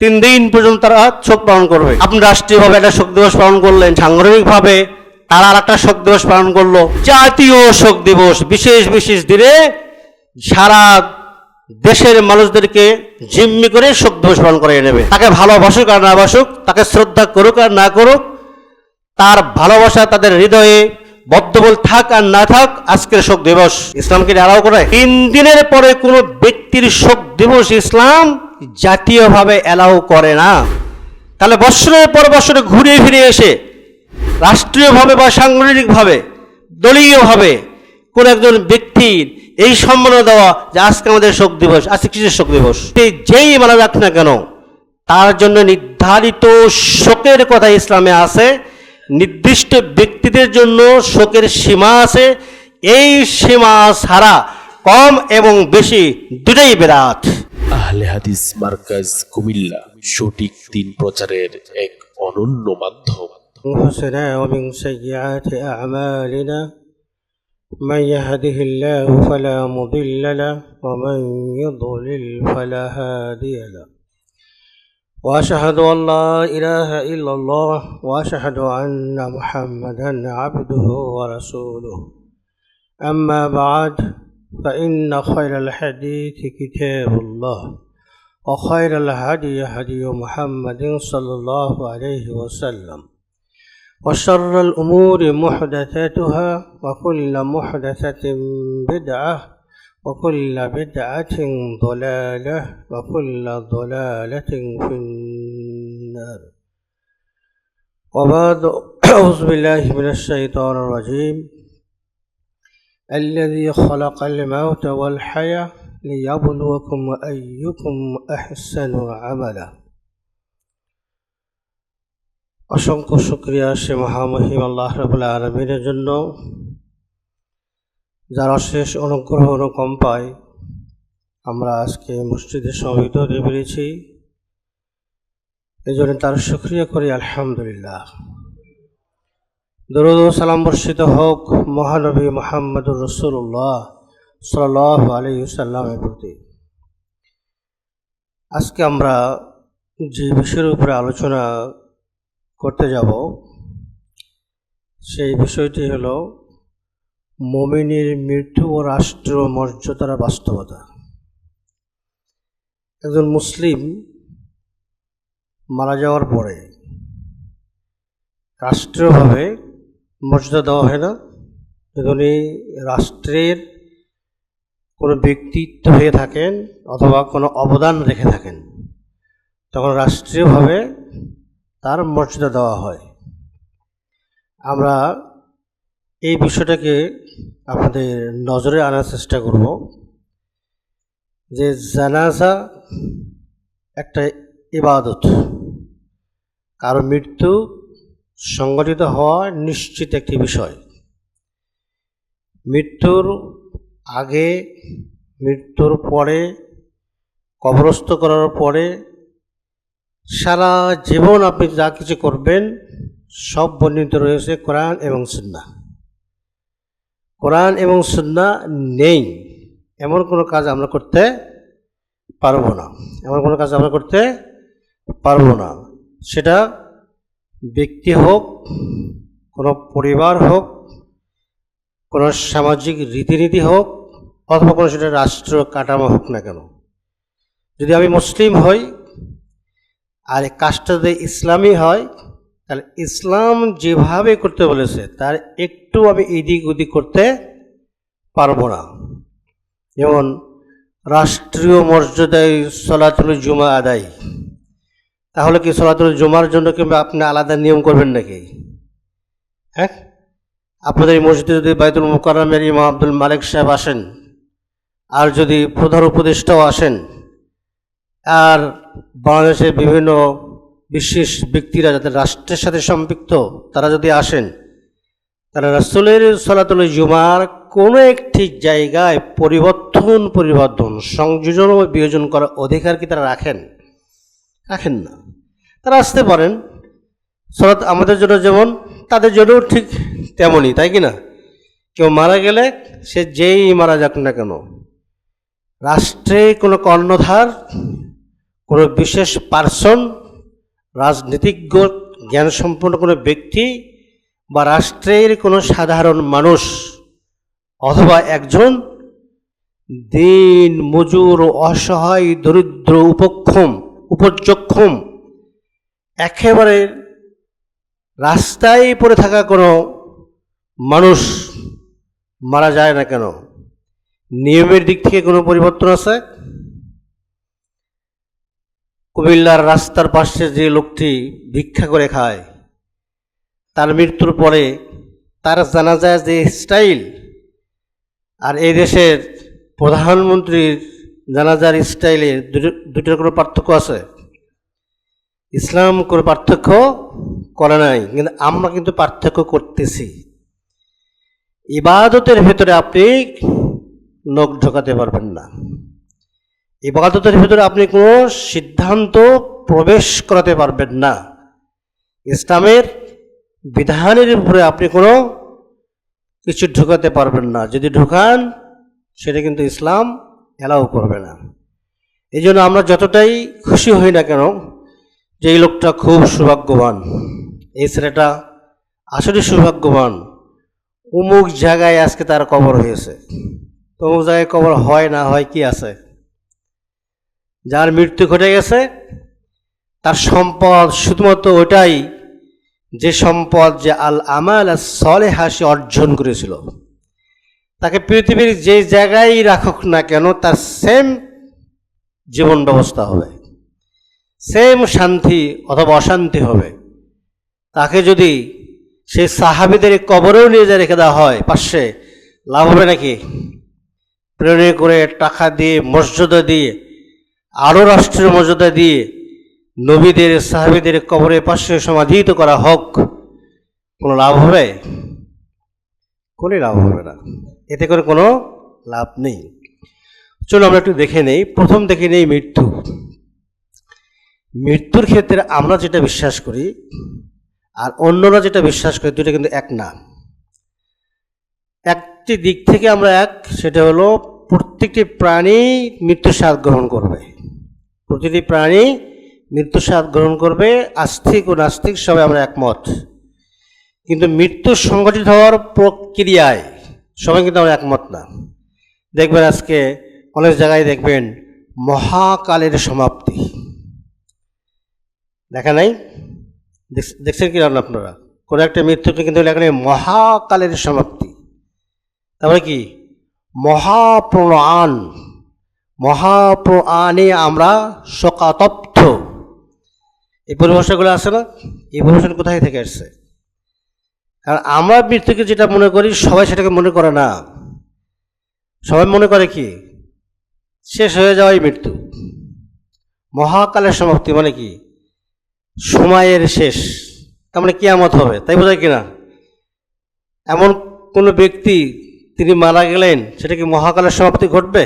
3 দিন পর্যন্ত তারা শোক পালন করবে। আপনি রাষ্ট্রীয়ভাবে একটা শোক দিবস পালন করলেন, সাংগঠনিকভাবে তারা আর একটা শোক দিবস পালন করলো, জাতীয় শোক দিবস। বিশেষ বিশেষ দিনে সারা দেশের মানুষদেরকে জিম্মি করে শোক দিবস পালন করে নেবে। তাকে ভালোবাসুক আর না বাসুক, তাকে শ্রদ্ধা করুক আর না করুক, তার ভালোবাসা তাদের হৃদয়ে বদ্ধবল থাক আর না থাক, আজকের শোক দিবস ইসলামকে অ্যালাউ করে। 3 দিনের পরে কোনো ব্যক্তির শোক দিবস ইসলাম জাতীয়ভাবে অ্যালাউ করে না। তাহলে বৎসরের পর বৎসরে ঘুরে ফিরে এসে রাষ্ট্রীয়ভাবে বা সাংগঠনিকভাবে দলীয়ভাবে কোন একজন ব্যক্তির এই সম্মাননা দেওয়া যে আজকে আমাদের শোক দিবস, আজকে কিসের শোক দিবস, যেই মারা যাক না কেন তার জন্য নির্ধারিত শোকের কথা ইসলামে আছে। নির্দিষ্ট ব্যক্তিদের জন্য শোকের সীমা আছে। এই সীমা ছাড়া কম এবং বেশি দুটাই বিরাট। আহলে হাদিস মার্কাজ কুমিল্লা সঠিক দিন প্রচারের এক অনন্য মাধ্যম। أنفسنا ومن سيئات أعمالنا من يهده الله فلا مضل له ومن يضلل فلا هادي له وأشهد أن لا إله إلا الله وأشهد أن محمدا عبده ورسوله أما بعد فإن خير الحديث كتاب الله وخير الهدي هدي محمد صلى الله عليه وسلم وشر الأمور محدثاتها وكل محدثة بدعة وكل بدعة ضلالة وكل ضلالة في النار وبعد أعوذ بالله من الشيطان الرجيم الذي خلق الموت والحياة ليبلوكم أيكم أحسن عملا। অসংখ্য শুকরিয়া সে মহামহিম আল্লাহ রাব্বুল আলামিনের জন্য, যার অশেষ অনুগ্রহ অনুকম্পায় আমরা আজকে মসজিদে সমবেত হতে পেরেছি। এই জন্য তার শুকরিয়া করি আলহামদুলিল্লাহ। দরুদ ও সালাম বর্ষিত হোক মহানবী মুহাম্মদুর রাসূলুল্লাহ সাল্লাল্লাহু আলাইহি ওয়াসাল্লামের প্রতি। আজকে আমরা যে বিষয়ের উপরে আলোচনা করতে যাব সেই বিষয়টি হলো মুমিনের মৃত্যু ও রাষ্ট্র মর্যাদার বাস্তবতা। একজন মুসলিম মারা যাওয়ার পরে রাষ্ট্রীয়ভাবে মর্যাদা দেওয়া হয় না। যদি রাষ্ট্রের কোনো ব্যক্তিত্ব হয়ে থাকেন অথবা কোনো অবদান রেখে থাকেন, তখন রাষ্ট্রীয়ভাবে তার মর্যাদা দেওয়া হয়। আমরা এই বিষয়টাকে আপনাদের নজরে আনার চেষ্টা করব যে জানাজা একটা ইবাদত, কারো মৃত্যু সংগঠিত হওয়া নিশ্চিত একটি বিষয়। মৃত্যুর আগে, মৃত্যুর পরে, কবরস্থ করার পরে সারা জীবন আপনি যা কিছু করবেন সব বর্ণিত রয়েছে কোরআন এবং সুন্নাহ। কোরআন এবং সুন্নাহ নেই এমন কোনো কাজ আমরা করতে পারবো না, সেটা ব্যক্তি হোক, কোনো পরিবার হোক, কোনো সামাজিক রীতিনীতি হোক, অথবা কোনো সেটা রাষ্ট্র কাঠামো হোক না কেন। যদি আমি মুসলিম হই আর এই কাজটা যদি ইসলামী হয়, তাহলে ইসলাম যেভাবে করতে বলেছে তার একটু আমি এদিক ওদিক করতে পারবো না। যেমন রাষ্ট্রীয় মর্যাদায় সলাতুল জুমা আদায়, তাহলে কি সলাতুল জুমার জন্য কিংবা আপনি আলাদা নিয়ম করবেন নাকি? হ্যাঁ, আপনাদের এই মসজিদে যদি বাইতুল মুকাররমের ইমাম আব্দুল মালিক সাহেব আসেন, আর যদি প্রধান উপদেষ্টাও আসেন, আর বাংলাদেশের বিভিন্ন বিশেষ ব্যক্তিরা যাদের রাষ্ট্রের সাথে সম্পৃক্ত তারা যদি আসেন, তারা রাসূলের সলাতুল জুমার কোনো একটি জায়গায় পরিবর্তন সংযোজন ও বিয়োজন করার অধিকার কি তারা রাখেন না। তারা আসতে পারেন, সলাত আমাদের জন্য যেমন তাদের জন্যও ঠিক তেমনই, তাই কি না? কেউ মারা গেলে সে যেই মারা যাক না কেন, রাষ্ট্রে কোনো কর্ণধার, কোনো বিশেষ পার্সন, রাজনীতিজ্ঞ, জ্ঞানসম্পন্ন কোনো ব্যক্তি বা রাষ্ট্রের কোনো সাধারণ মানুষ অথবা একজন দিন মজুর, অসহায়, দরিদ্র, উপযোক্ষম একেবারে রাস্তায় পড়ে থাকা কোনো মানুষ মারা যায় না কেন, নিয়মের দিক থেকে কোনো পরিবর্তন আছে? কুমিল্লার রাস্তার পাশে যে লোকটি ভিক্ষা করে খায়, তার মৃত্যুর পরে তার জানাজার যে স্টাইল আর এই দেশের প্রধানমন্ত্রীর জানাজার স্টাইলে দুটোর কোনো পার্থক্য আছে? ইসলাম কোনো পার্থক্য করে নাই, কিন্তু আমরা কিন্তু পার্থক্য করতেছি। ইবাদতের ভেতরে আপনি নখ ঢোকাতে পারবেন না, ইবাদতের ভেতরে আপনি কোনো সিদ্ধান্ত প্রবেশ করাতে পারবেন না, ইসলামের বিধানের উপরে আপনি কোনো কিছু ঢোকাতে পারবেন না। যদি ঢোকান সেটা কিন্তু ইসলাম অ্যালাউ করবে না। এই জন্য আমরা যতটাই খুশি হই না কেন যে এই লোকটা খুব সৌভাগ্যবান, এই ছেলেটা আসলে সৌভাগ্যবান, অমুক জায়গায় আজকে তার কবর হয়েছে, তো অমুক জায়গায় কবর হয় না হয় কি আছে? যার মৃত্যু ঘটে গেছে তার সম্পদ শুধুমাত্র ওটাই যে সম্পদ যে আল আমাল সলেহা সে অর্জন করেছিল। তাকে পৃথিবীর যে জায়গায় রাখুক না কেন তার সেম জীবন ব্যবস্থা হবে, সেম শান্তি অথবা অশান্তি হবে। তাকে যদি সেই সাহাবীদের কবরেও নিয়ে যায় রেখে দেওয়া হয় পাশে, লাভ হবে নাকি? প্রেরণে করে টাকা দিয়ে, মর্যাদা দিয়ে, আরও রাষ্ট্রের মর্যাদা দিয়ে নবীদের সাহাবীদের কবরের পাশে সমাধিত করা হোক, কোনো লাভ হবে? কোনো লাভ হবে না, এতে করে কোনো লাভ নেই। চলো আমরা একটু দেখে নেই, প্রথম দেখে নেই মৃত্যু। মৃত্যুর ক্ষেত্রে আমরা যেটা বিশ্বাস করি আর অন্যরা যেটা বিশ্বাস করি দুটো কিন্তু এক না। একটি দিক থেকে আমরা এক, সেটা হলো প্রত্যেকটি প্রাণী মৃত্যুর স্বাদ গ্রহণ করবে, প্রতিটি প্রাণী মৃত্যুর স্বাদ গ্রহণ করবে, আস্তিক ও নাস্তিক সবাই আমরা একমত। কিন্তু মৃত্যু সংঘটিত হওয়ার প্রক্রিয়ায় সবাই কিন্তু আমরা একমত না। দেখবেন আজকে অনেক জায়গায় দেখবেন মহাকালের সমাপ্তি, দেখা নাই? দেখছেন কি জানেন আপনারা? কোনো একটা মৃত্যুকে কিন্তু এখানে মহাকালের সমাপ্তি, তারপরে কি মহাপ্রয়াণ, মহাপ্রয়াণে আমরা শোকাতপ্ত, এই পরিভাষাগুলো আছে না? এই পরিভাষা কোথায় থেকে আসছে? কারণ আমরা মৃত্যুকে যেটা মনে করি সবাই সেটাকে মনে করে না। সবাই মনে করে কি শেষ হয়ে যাওয়াই মৃত্যু। মহাকালের সমাপ্তি মানে কি সময়ের শেষ, তার মানে কিয়ামত হবে, তাই বোঝায় কিনা? এমন কোনো ব্যক্তি তিনি মারা গেলেন, সেটা কি মহাকালের সমাপ্তি ঘটবে?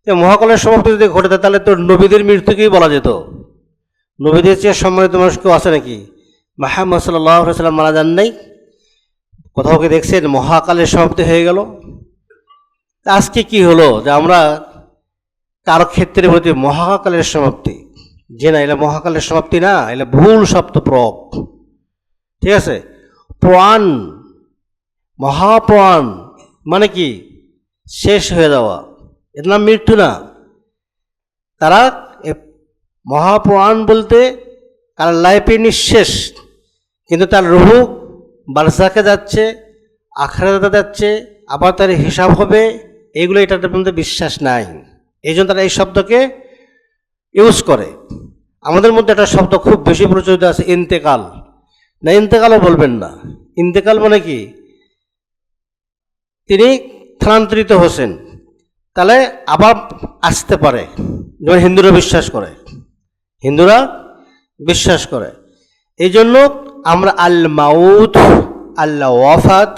মহাকালের সমাপ্তি যদি ঘটে তাহলে তো নবীদের মৃত্যুকেই বলা যেত। নবীদের চেয়ে সম্মানিত মানুষ কেউ আছে নাকি? মুহাম্মদ সাল্লাল্লাহু আলাইহি ওয়াসাল্লাম মারা যান নাই, কোথাও কি দেখছেন মহাকালের সমাপ্তি হয়ে গেল? আজকে কি হলো যে আমরা কারো ক্ষেত্রে বলতে মহাকালের সমাপ্তি, যে না এলা মহাকালের সমাপ্তি না, এলা ভুল শব্দ প্রয়োগ, ঠিক আছে? প্রাণ, মহাপ্রাণ মানে কি শেষ হয়ে যাওয়া, এর নাম মৃত্যু না। তারা মহাপ্রাণ বলতে তার লাইফে নিঃশেষ, কিন্তু তার রুহু বারজাকে যাচ্ছে, আখিরাতে যাচ্ছে, আবার তার হিসাব হবে, এইগুলো এটার মধ্যে বিশ্বাস নাই। এই জন্য তারা এই শব্দকে ইউজ করে। আমাদের মধ্যে একটা শব্দ খুব বেশি প্রচলিত আছে, ইন্তেকাল। না, ইন্তেকালও বলবেন না। ইন্তেকাল মানে কি তিনি স্থানান্তরিত হয়েছেন, তাহলে আবার আসতে পারে, যেমন হিন্দুরা বিশ্বাস করে, হিন্দুরা বিশ্বাস করে। এই জন্য আমরা আল মাউত, আল্লাহ ওয়াফাত,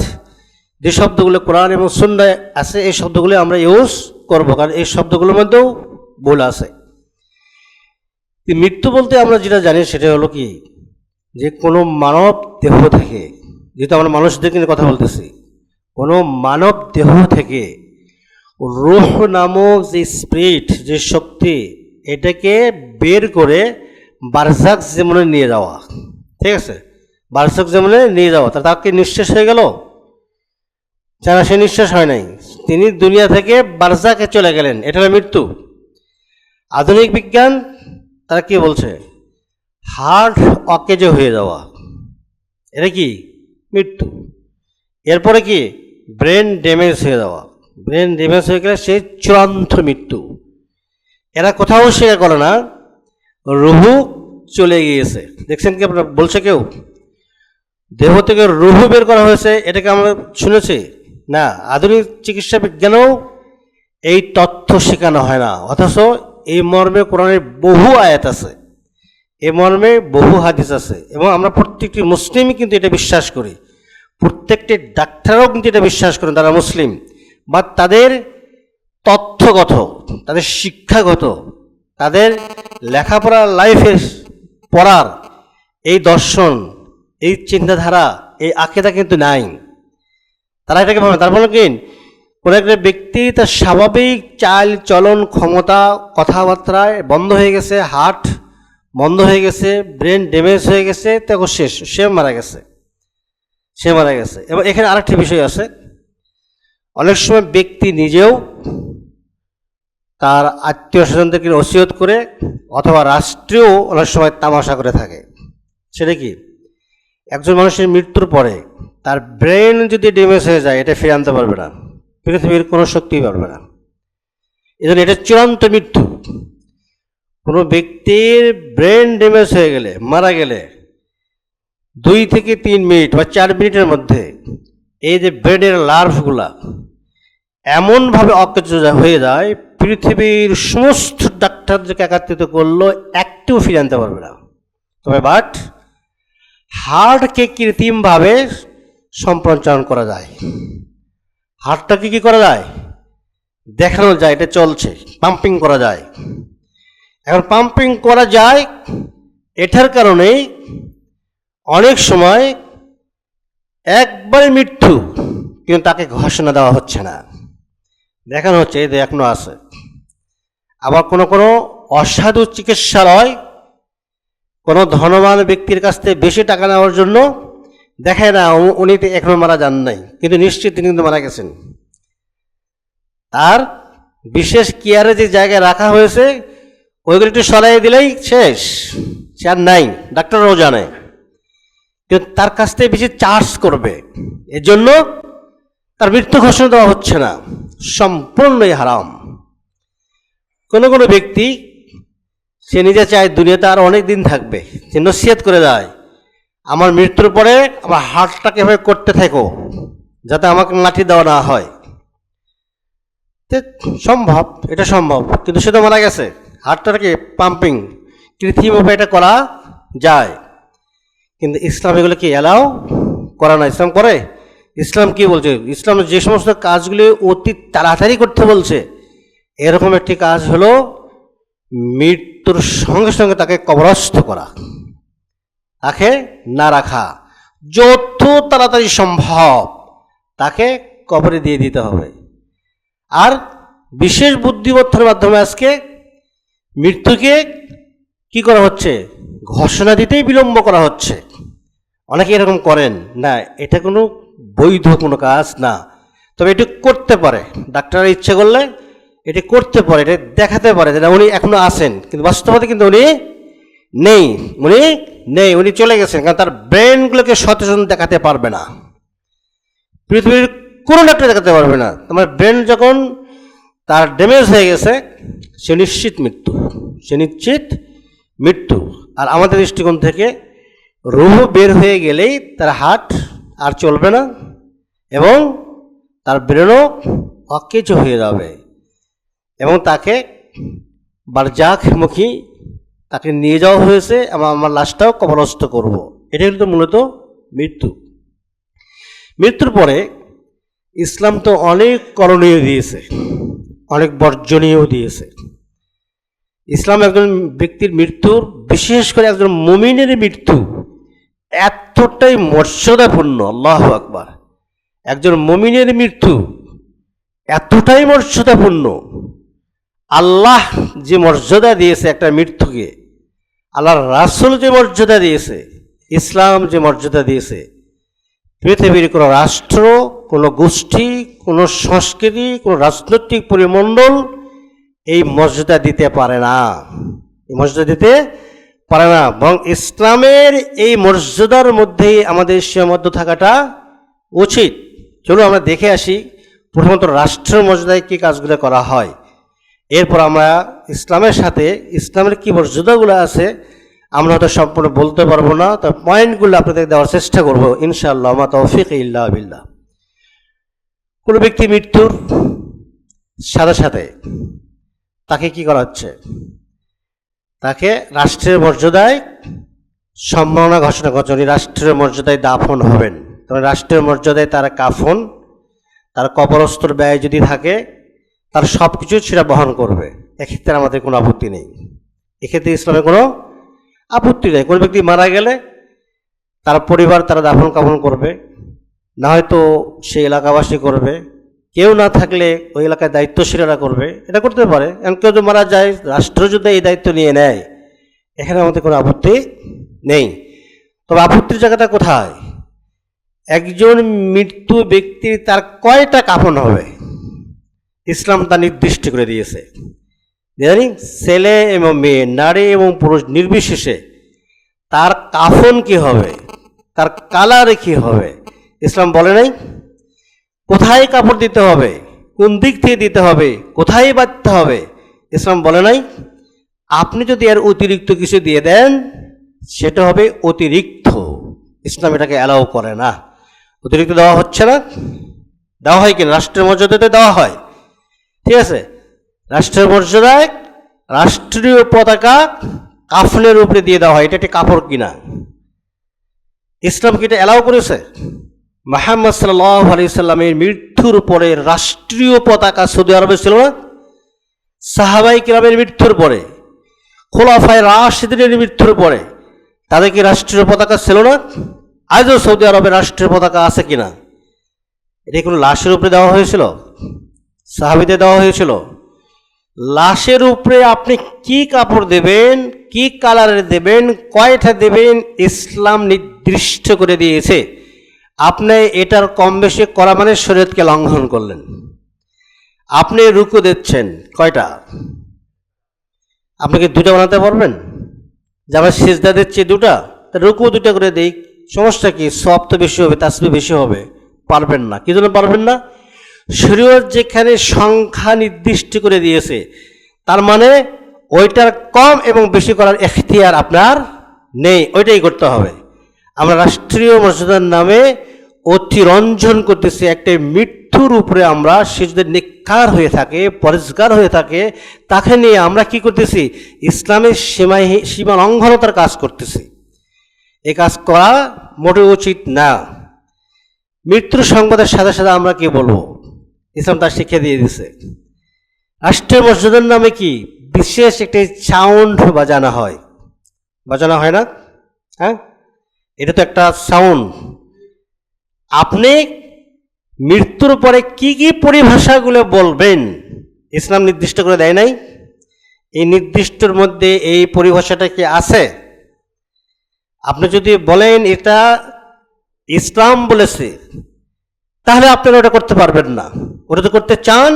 যে শব্দগুলো কোরআন এবং সুন্নাহয় আছে এই শব্দগুলো আমরা ইউজ করবো, কারণ এই শব্দগুলোর মধ্যেও ভুল আছে। মৃত্যু বলতে আমরা যেটা জানি সেটা হলো কি, যে কোনো মানব দেহ থেকে, যেহেতু আমরা মানুষদের নিয়ে কথা বলতেছি, কোনো মানব দেহ থেকে রূহ নামক যে স্পিরিট, যে শক্তি, এটাকে বের করে বারজাক জীবনে নিয়ে যাওয়া, ঠিক আছে, বারজাক জীবনে নিয়ে যাওয়া। তার কি নিঃশেষ হয়ে গেল? যারা সে নিঃশ্বাস হয় নাই, তিনি দুনিয়া থেকে বারজাকে চলে গেলেন, এটা হলো মৃত্যু। আধুনিক বিজ্ঞান তারা কি বলছে? হার্ট অকেজ হয়ে যাওয়া, এটা কি মৃত্যু। এরপরে কি? ব্রেন ড্যামেজ হয়ে যাওয়া, ব্রেন ড্যামেজ হয়ে গেলে সে চূড়ান্ত মৃত্যু। এরা কোথাও স্বীকার করে না রুহু চলে গিয়েছে। দেখছেন কি আপনারা? বলছে কেউ দেহ থেকে রুহু বের করা হয়েছে, এটাকে আমরা শুনেছি না। আধুনিক চিকিৎসা বিজ্ঞানেও এই তথ্য শেখানো হয় না, অথচ এই মর্মে কোরআনের বহু আয়াত আছে, এ মর্মে বহু হাদিস আছে, এবং আমরা প্রত্যেকটি মুসলিমই কিন্তু এটা বিশ্বাস করি। প্রত্যেকটি ডাক্তারও কিন্তু এটা বিশ্বাস করেন, তারা মুসলিম, বা তাদের তথ্যগত, তাদের শিক্ষাগত, তাদের লেখাপড়া লাইফে পড়ার এই দর্শন, এই চিন্তাধারা, এই আকিদা কিন্তু নাই। তারা এটাকে ভাবে, তার মানে কি কোনো একটা ব্যক্তি তার স্বাভাবিক চাল চলন ক্ষমতা কথাবার্তায় বন্ধ হয়ে গেছে, হার্ট বন্ধ হয়ে গেছে, ব্রেন ড্যামেজ হয়ে গেছে, তখন শেষ, সে মারা গেছে, সে মারা গেছে। এবং এখানে আরেকটি বিষয় আছে, অনেক সময় ব্যক্তি নিজেও তার আত্মীয় স্বজনদেরকে ওসিয়ত করে, অথবা রাষ্ট্রেও অনেক সময় তামাশা করে থাকে। সেটা কি? একজন মানুষের মৃত্যুর পরে তার ব্রেন যদি ড্যামেজ হয়ে যায়, এটা ফিরে আনতে পারবে না, পৃথিবীর কোনো শক্তিই পারবে না। এই জন্য এটা চূড়ান্ত মৃত্যু। কোনো ব্যক্তির ব্রেন ড্যামেজ হয়ে গেলে, মারা গেলে 2 থেকে 3 মিনিট বা 4 মিনিটের মধ্যে এই যে ব্রেনের লার্ভগুলা এমনভাবে অকেজ হয়ে যায়, পৃথিবীর সমস্ত ডাক্তারদেরকে একত্রিত করলো, একটিও ফিরে আনতে পারবে না। তবে বাট হার্টকে কৃত্রিমভাবে সম্প্রচারণ করা যায়, হার্টটাকে কি করা যায়? দেখানো যায়, এটা চলছে, পাম্পিং করা যায়। এখন পাম্পিং করা যায়, এটার কারণেই অনেক সময় একবারে মৃত্যু, কিন্তু তাকে ঘোষণা দেওয়া হচ্ছে না, দেখানো হচ্ছে এই এখনো আছে। আবার কোনো কোনো অসাধু চিকিৎসালয় কোনো ধনবান ব্যক্তির কাছ থেকে বেশি টাকা নেওয়ার জন্য দেখায় না উনি তো এখনো মারা যান নাই, কিন্তু নিশ্চিত তিনি কিন্তু মারা গেছেন। তার বিশেষ কেয়ারে যে জায়গায় রাখা হয়েছে ওইগুলো একটু সরাই দিলেই শেষ, সে আর নাই, ডাক্তাররাও জানে, কিন্তু তার কাছ থেকে বেশি চার্জ করবে, এজন্য তার মৃত্যু ঘোষণা দেওয়া হচ্ছে না, সম্পূর্ণই হারাম। কোনো কোনো ব্যক্তি সে নিজে চায় দুনিয়াতে আর অনেক দিন থাকবে, সে নসিহত করে যায় আমার মৃত্যুর পরে আমার হার্টটাকে এভাবে করতে থাকো যাতে আমাকে মাটি দেওয়া না হয়। সম্ভব, এটা সম্ভব, কিন্তু সে তো মারা গেছে। হার্টটাকে পাম্পিং কৃত্রিমভাবে এটা করা যায়, কিন্তু ইসলাম এগুলো কি অ্যালাউ করা না। ইসলাম করে। ইসলাম কি বলছে? ইসলাম যে সমস্ত কাজগুলি অতি তাড়াতাড়ি করতে বলছে, এরকম একটি কাজ হলো মৃত্যুর সঙ্গে সঙ্গে তাকে কবরস্থ করা, তাকে না রাখা, যত তাড়াতাড়ি সম্ভব তাকে কবরে দিয়ে দিতে হবে। আর বিশেষ বুদ্ধিমত্তার মাধ্যমে আজকে মৃত্যুকে কি করা হচ্ছে? ঘোষণা দিতেই বিলম্ব করা হচ্ছে। অনেকে এরকম করেন না, এটা কোনো বৈধ কোনো কাজ না, তবে এটি করতে পারে, ডাক্তাররা ইচ্ছে করলে এটি করতে পারে, এটা দেখাতে পারে যে উনি এখনো আছেন, কিন্তু বাস্তবতা কিন্তু উনি নেই, উনি নেই, উনি চলে গেছেন, কারণ তার ব্রেনগুলোকে সচেতন দেখাতে পারবে না, পৃথিবীর কোনো ডাক্তার দেখাতে পারবে না। তোমার ব্রেন যখন তার ড্যামেজ হয়ে গেছে, সে নিশ্চিত মৃত্যু, সে নিশ্চিত মৃত্যু। আর আমাদের দৃষ্টিকোণ থেকে রুহ বের হয়ে গেলেই তার হার্ট আর চলবে না এবং তার ব্রেনও অকেজ হয়ে যাবে, এবং তাকে বারজাখমুখী তাকে নিয়ে যাওয়া হয়েছে, এবং আমার লাশটাও কবরস্থ করব। এটা কিন্তু মূলত মৃত্যু। মৃত্যুর পরে ইসলাম তো অনেক করণীয় দিয়েছে, অনেক বর্জনীয় দিয়েছে। ইসলাম একজন ব্যক্তির মৃত্যুর, বিশেষ করে একজন মুমিনের মৃত্যু এতটাই মর্যাদাপূর্ণ, আল্লাহু আকবার, একজন মুমিনের মৃত্যু এতটাই মর্যাদাপূর্ণ, আল্লাহ যে মর্যাদা দিয়েছে একটা মৃত্যুকে, আল্লাহর রাসূল যে মর্যাদা দিয়েছে, ইসলাম যে মর্যাদা দিয়েছে, পৃথিবীর কোনো রাষ্ট্র, কোনো গোষ্ঠী, কোনো সংস্কৃতি, কোনো রাজনৈতিক পরিমণ্ডল এই মর্যাদা দিতে পারে না, এই মর্যাদা দিতে পারে না। বরং ইসলামের এই মর্যাদার মধ্যেই আমাদের সীমাবদ্ধ থাকাটা উচিত। চলো আমরা দেখে আসি প্রথমত রাষ্ট্রের মর্যাদায় কী কাজগুলো করা হয়, এরপর আমরা ইসলামের সাথে ইসলামের কী মর্যাদাগুলো আছে আমরা হয়তো সম্পূর্ণ বলতে পারবো না, তবে পয়েন্টগুলো আপনাদের দেওয়ার চেষ্টা করব ইনশাআল্লাহ। মা তৌফিক ইল্লা বিল্লাহ। কোনো ব্যক্তি মৃত্যুর সাথে সাথে তাকে কি করা হচ্ছে, তাকে রাষ্ট্রের মর্যাদায় সম্মাননা ঘোষণা করছে, উনি রাষ্ট্রের মর্যাদায় দাফন হবেন। তবে রাষ্ট্রের মর্যাদায় তার কাফন, তার কবরস্থর ব্যয় যদি থাকে, তার সব কিছু সেটা বহন করবে। এক্ষেত্রে আমাদের কোনো আপত্তি নেই, এক্ষেত্রে ইসলামের কোনো আপত্তি নেই। কোনো ব্যক্তি মারা গেলে তার পরিবার তারা দাফন কাফন করবে, না হয়তো সেই এলাকাবাসী করবে, কেউ না থাকলে ওই এলাকায় দায়িত্বশীলরা করবে, এটা করতে পারে। কারণ কেউ যদি মারা যায়, রাষ্ট্র যদি এই দায়িত্ব নিয়ে নেয়, এখানে আমাদের কোনো আপত্তি নেই। তবে আপত্তির জায়গাটা কোথায়, একজন মৃত্যু ব্যক্তির তার কয়টা কাফন হবে ইসলাম তা নির্দিষ্ট করে দিয়েছে। জানি ছেলে এবং মেয়ে, নারী এবং পুরুষ নির্বিশেষে তার কাফন কি হবে, তার কালার কি হবে ইসলাম বলে নাই। কোথায় কাপড় দিতে হবে, কোন দিক থেকে দিতে হবে, কোথায় বাঁধতে হবে ইসলাম বলে নাই। আপনি যদি এর অতিরিক্ত কিছু দিয়ে দেন সেটা হবে অতিরিক্ত, ইসলাম এটাকে অ্যালাউ করে না। অতিরিক্ত দেওয়া হচ্ছে না, দেওয়া হয় কিনা, রাষ্ট্রের মর্যাদাতে দেওয়া হয়, ঠিক আছে। রাষ্ট্রের মর্যাদায় রাষ্ট্রীয় পতাকা কাফনের উপরে দিয়ে দেওয়া হয়, এটা একটি কাপড় কিনা, ইসলাম কি এটা অ্যালাউ করেছে? মুহাম্মদ সাল্লাল্লাহু আলাইহি সাল্লামের মৃত্যুর পরে রাষ্ট্রীয় পতাকা সৌদি আরবে ছিল না? সাহাবায়ে কিরামের মৃত্যুর পরে, খোলাফায়ে রাশিদিনের মৃত্যুর পরে তাদের কি রাষ্ট্রীয় পতাকা ছিল না? আজও সৌদি আরবের রাষ্ট্রীয় পতাকা আছে কিনা? এটা কোনো লাশের উপরে দেওয়া হয়েছিল? সাহাবীদের দেওয়া হয়েছিল? লাশের উপরে আপনি কি কাপড় দেবেন, কি কালারের দেবেন, কয়টা দেবেন ইসলাম নির্দিষ্ট করে দিয়েছে। আপনি এটার কম বেশি করা মানে শরীয়তকে লঙ্ঘন করলেন। আপনি রুকু দিচ্ছেন কয়টা, আপনি কি দুটো বানাতে পারবেন? যে আমরা সিজদা দিচ্ছি দুটা, রুকু দুটো করে দিই, সমস্যা কি? সওয়াব তো বেশি হবে, তাসবিহ বেশি হবে। পারবেন না। কি জন্য পারবেন না? শরীয়ত যেখানে সংখ্যা নির্দিষ্ট করে দিয়েছে, তার মানে ওইটার কম এবং বেশি করার এখতিয়ার আপনার নেই, ওইটাই করতে হবে। আমরা রাষ্ট্রীয় মর্যাদার নামে অতিরঞ্জন করতেছি, একটা মৃত্যুর উপরে আমরা সে যদি নিকার হয়ে থাকে, পরিষ্কার হয়ে থাকে, তাকে নিয়ে আমরা কি করতেছি? ইসলামের সীমা লঙ্ঘনতার কাজ করতেছি। এই কাজ করা মোটেও উচিত না। মৃত্যুর সংবাদের সাথে সাথে আমরা কি বলবো? ইসলাম তার শিক্ষা দিয়ে দিছে। রাষ্ট্রের মর্যাদার নামে কি বিশেষ একটি সাউন্ড বাজানো হয়, বাজানো হয় না? হ্যাঁ, এটা তো একটা সাউন্ড। আপনি মৃত্যুর পরে কি কি পরিভাষাগুলো বলবেন ইসলাম নির্দিষ্ট করে দেয় নাই? এই নির্দিষ্টর মধ্যে এই পরিভাষাটা কি আছে? আপনি যদি বলেন এটা ইসলাম বলেছে, তাহলে আপনারা ওটা করতে পারবেন না। ওটা তো করতে চান,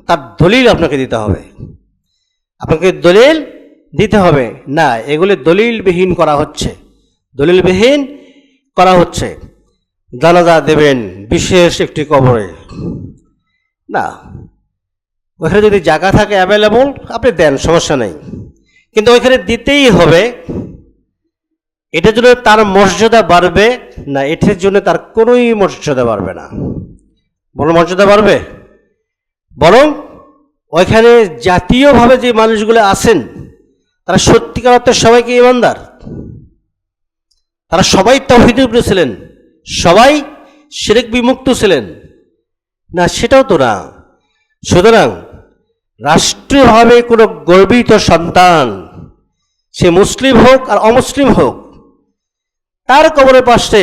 তার দলিল আপনাকে দিতে হবে, আপনাকে দলিল দিতে হবে। না, এগুলি দলিলবিহীন করা হচ্ছে, দলিলবিহীন করা হচ্ছে। জানাজা দেবেন বিশেষ একটি কবরে, না, ওখানে যদি জায়গা থাকে অ্যাভেলেবল আপনি দেন, সমস্যা নেই, কিন্তু ওইখানে দিতেই হবে। এটার জন্য তার মর্যাদা বাড়বে না, এটার জন্য তার কোনোই মর্যাদা বাড়বে না। বড় মর্যাদা বাড়বে, বরং ওইখানে জাতীয়ভাবে যে মানুষগুলো আছেন তারা সত্যিকার অর্থে সবাই কি ইমানদার? তারা সবাই তাওহীদের উপরে ছিলেন, সবাই শিরক বিমুক্ত ছিলেন না? সেটাও তো না। সুতরাং রাষ্ট্রীয়ভাবে কোনো গর্বিত সন্তান, সে মুসলিম হোক আর অমুসলিম হোক, তার কবরের পাশে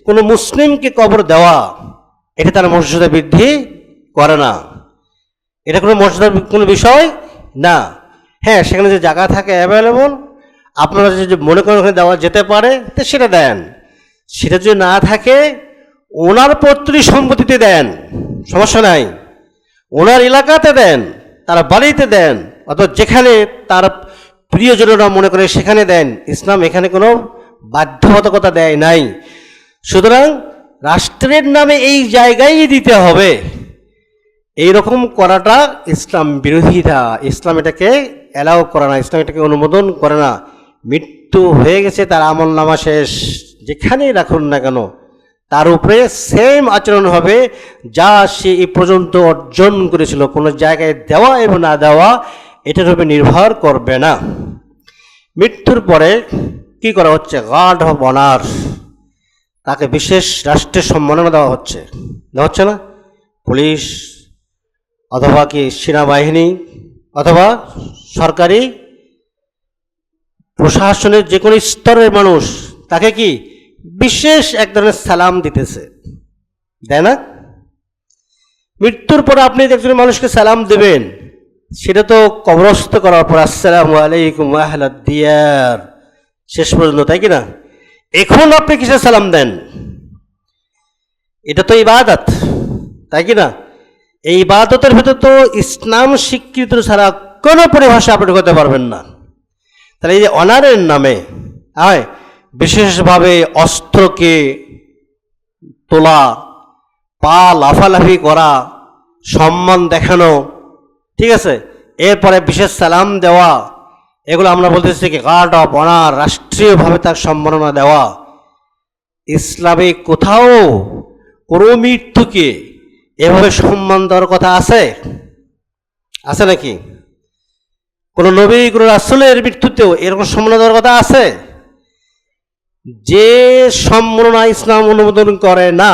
কোনো মুসলিমকে কবর দেওয়া, এটা তার মর্যাদা বৃদ্ধি করে না। এটা কোনো মর্যাদার কোনো বিষয় না। হ্যাঁ, সেখানে যে জায়গা থাকে অ্যাভেলেবল, আপনারা যদি মনে করেন ওখানে দেওয়া যেতে পারে তো সেটা দেন। সেটা যদি না থাকে ওনার পৈতৃক সম্পত্তিতে দেন, সমস্যা নাই। ওনার এলাকাতে দেন, তার বাড়িতে দেন, অথবা যেখানে তার প্রিয়জনরা মনে করে সেখানে দেন। ইসলাম এখানে কোনো বাধ্যবাধকতা দেয় নাই। সুতরাং রাষ্ট্রের নামে এই জায়গায় দিতে হবে, এইরকম করাটা ইসলাম বিরোধিতা। ইসলাম এটাকে অ্যালাউ করে না, ইসলাম এটাকে অনুমোদন করে না। মৃত্যু হয়ে গেছে, তার আমল নামা শেষ, যেখানেই রাখুন না কেন তার উপরে সেম আচরণ হবে যা সে এই পর্যন্ত অর্জন করেছিল। কোনো জায়গায় দেওয়া এবং না দেওয়া এটার উপরে নির্ভর করবে না। মৃত্যুর পরে কি করা হচ্ছে? গার্ড অফ অনার, তাকে বিশেষ রাষ্ট্রের সম্মাননা দেওয়া হচ্ছে না? পুলিশ অথবা কি সেনাবাহিনী অথবা সরকারি প্রশাসনের যে কোনো স্তরের মানুষ তাকে কি বিশেষ এক ধরনের সালাম দিতেছে, দেয় না? মৃত্যুর পর আপনি একজন মানুষকে সালাম দেবেন, সেটা তো কবরস্থ করার পর আসসালামু আলাইকুম আহলাদ দিয়ার শেষ পর্যন্ত, তাই কি না? এখন আপনি কিসের সালাম দেন? এটা তো ইবাদত, তাই কি না? এই ইবাদতের ভেতর তো ইসলাম স্বীকৃত ছাড়া কোনো পরিভাষা আপনি করতে পারবেন না। তাহলে এই যে অনারের নামে বিশেষভাবে অস্ত্রকে তোলা, পা লাফালাফি করা, সম্মান দেখানো, ঠিক আছে, এরপরে বিশেষ সালাম দেওয়া, এগুলো আমরা বলতেছি কি গার্ড অফ অনার, রাষ্ট্রীয়ভাবে তার সম্মাননা দেওয়া। ইসলামে কোথাও কোনো মৃত্যুকে এভাবে সম্মান দেওয়ার কথা আছে? আছে নাকি? কোন নবী কোন রাসূলের মৃত্যুতেও এরকম সম্মাননা দেওয়ার কথা আছে? যে সম্মাননা ইসলাম অনুমোদন করে না,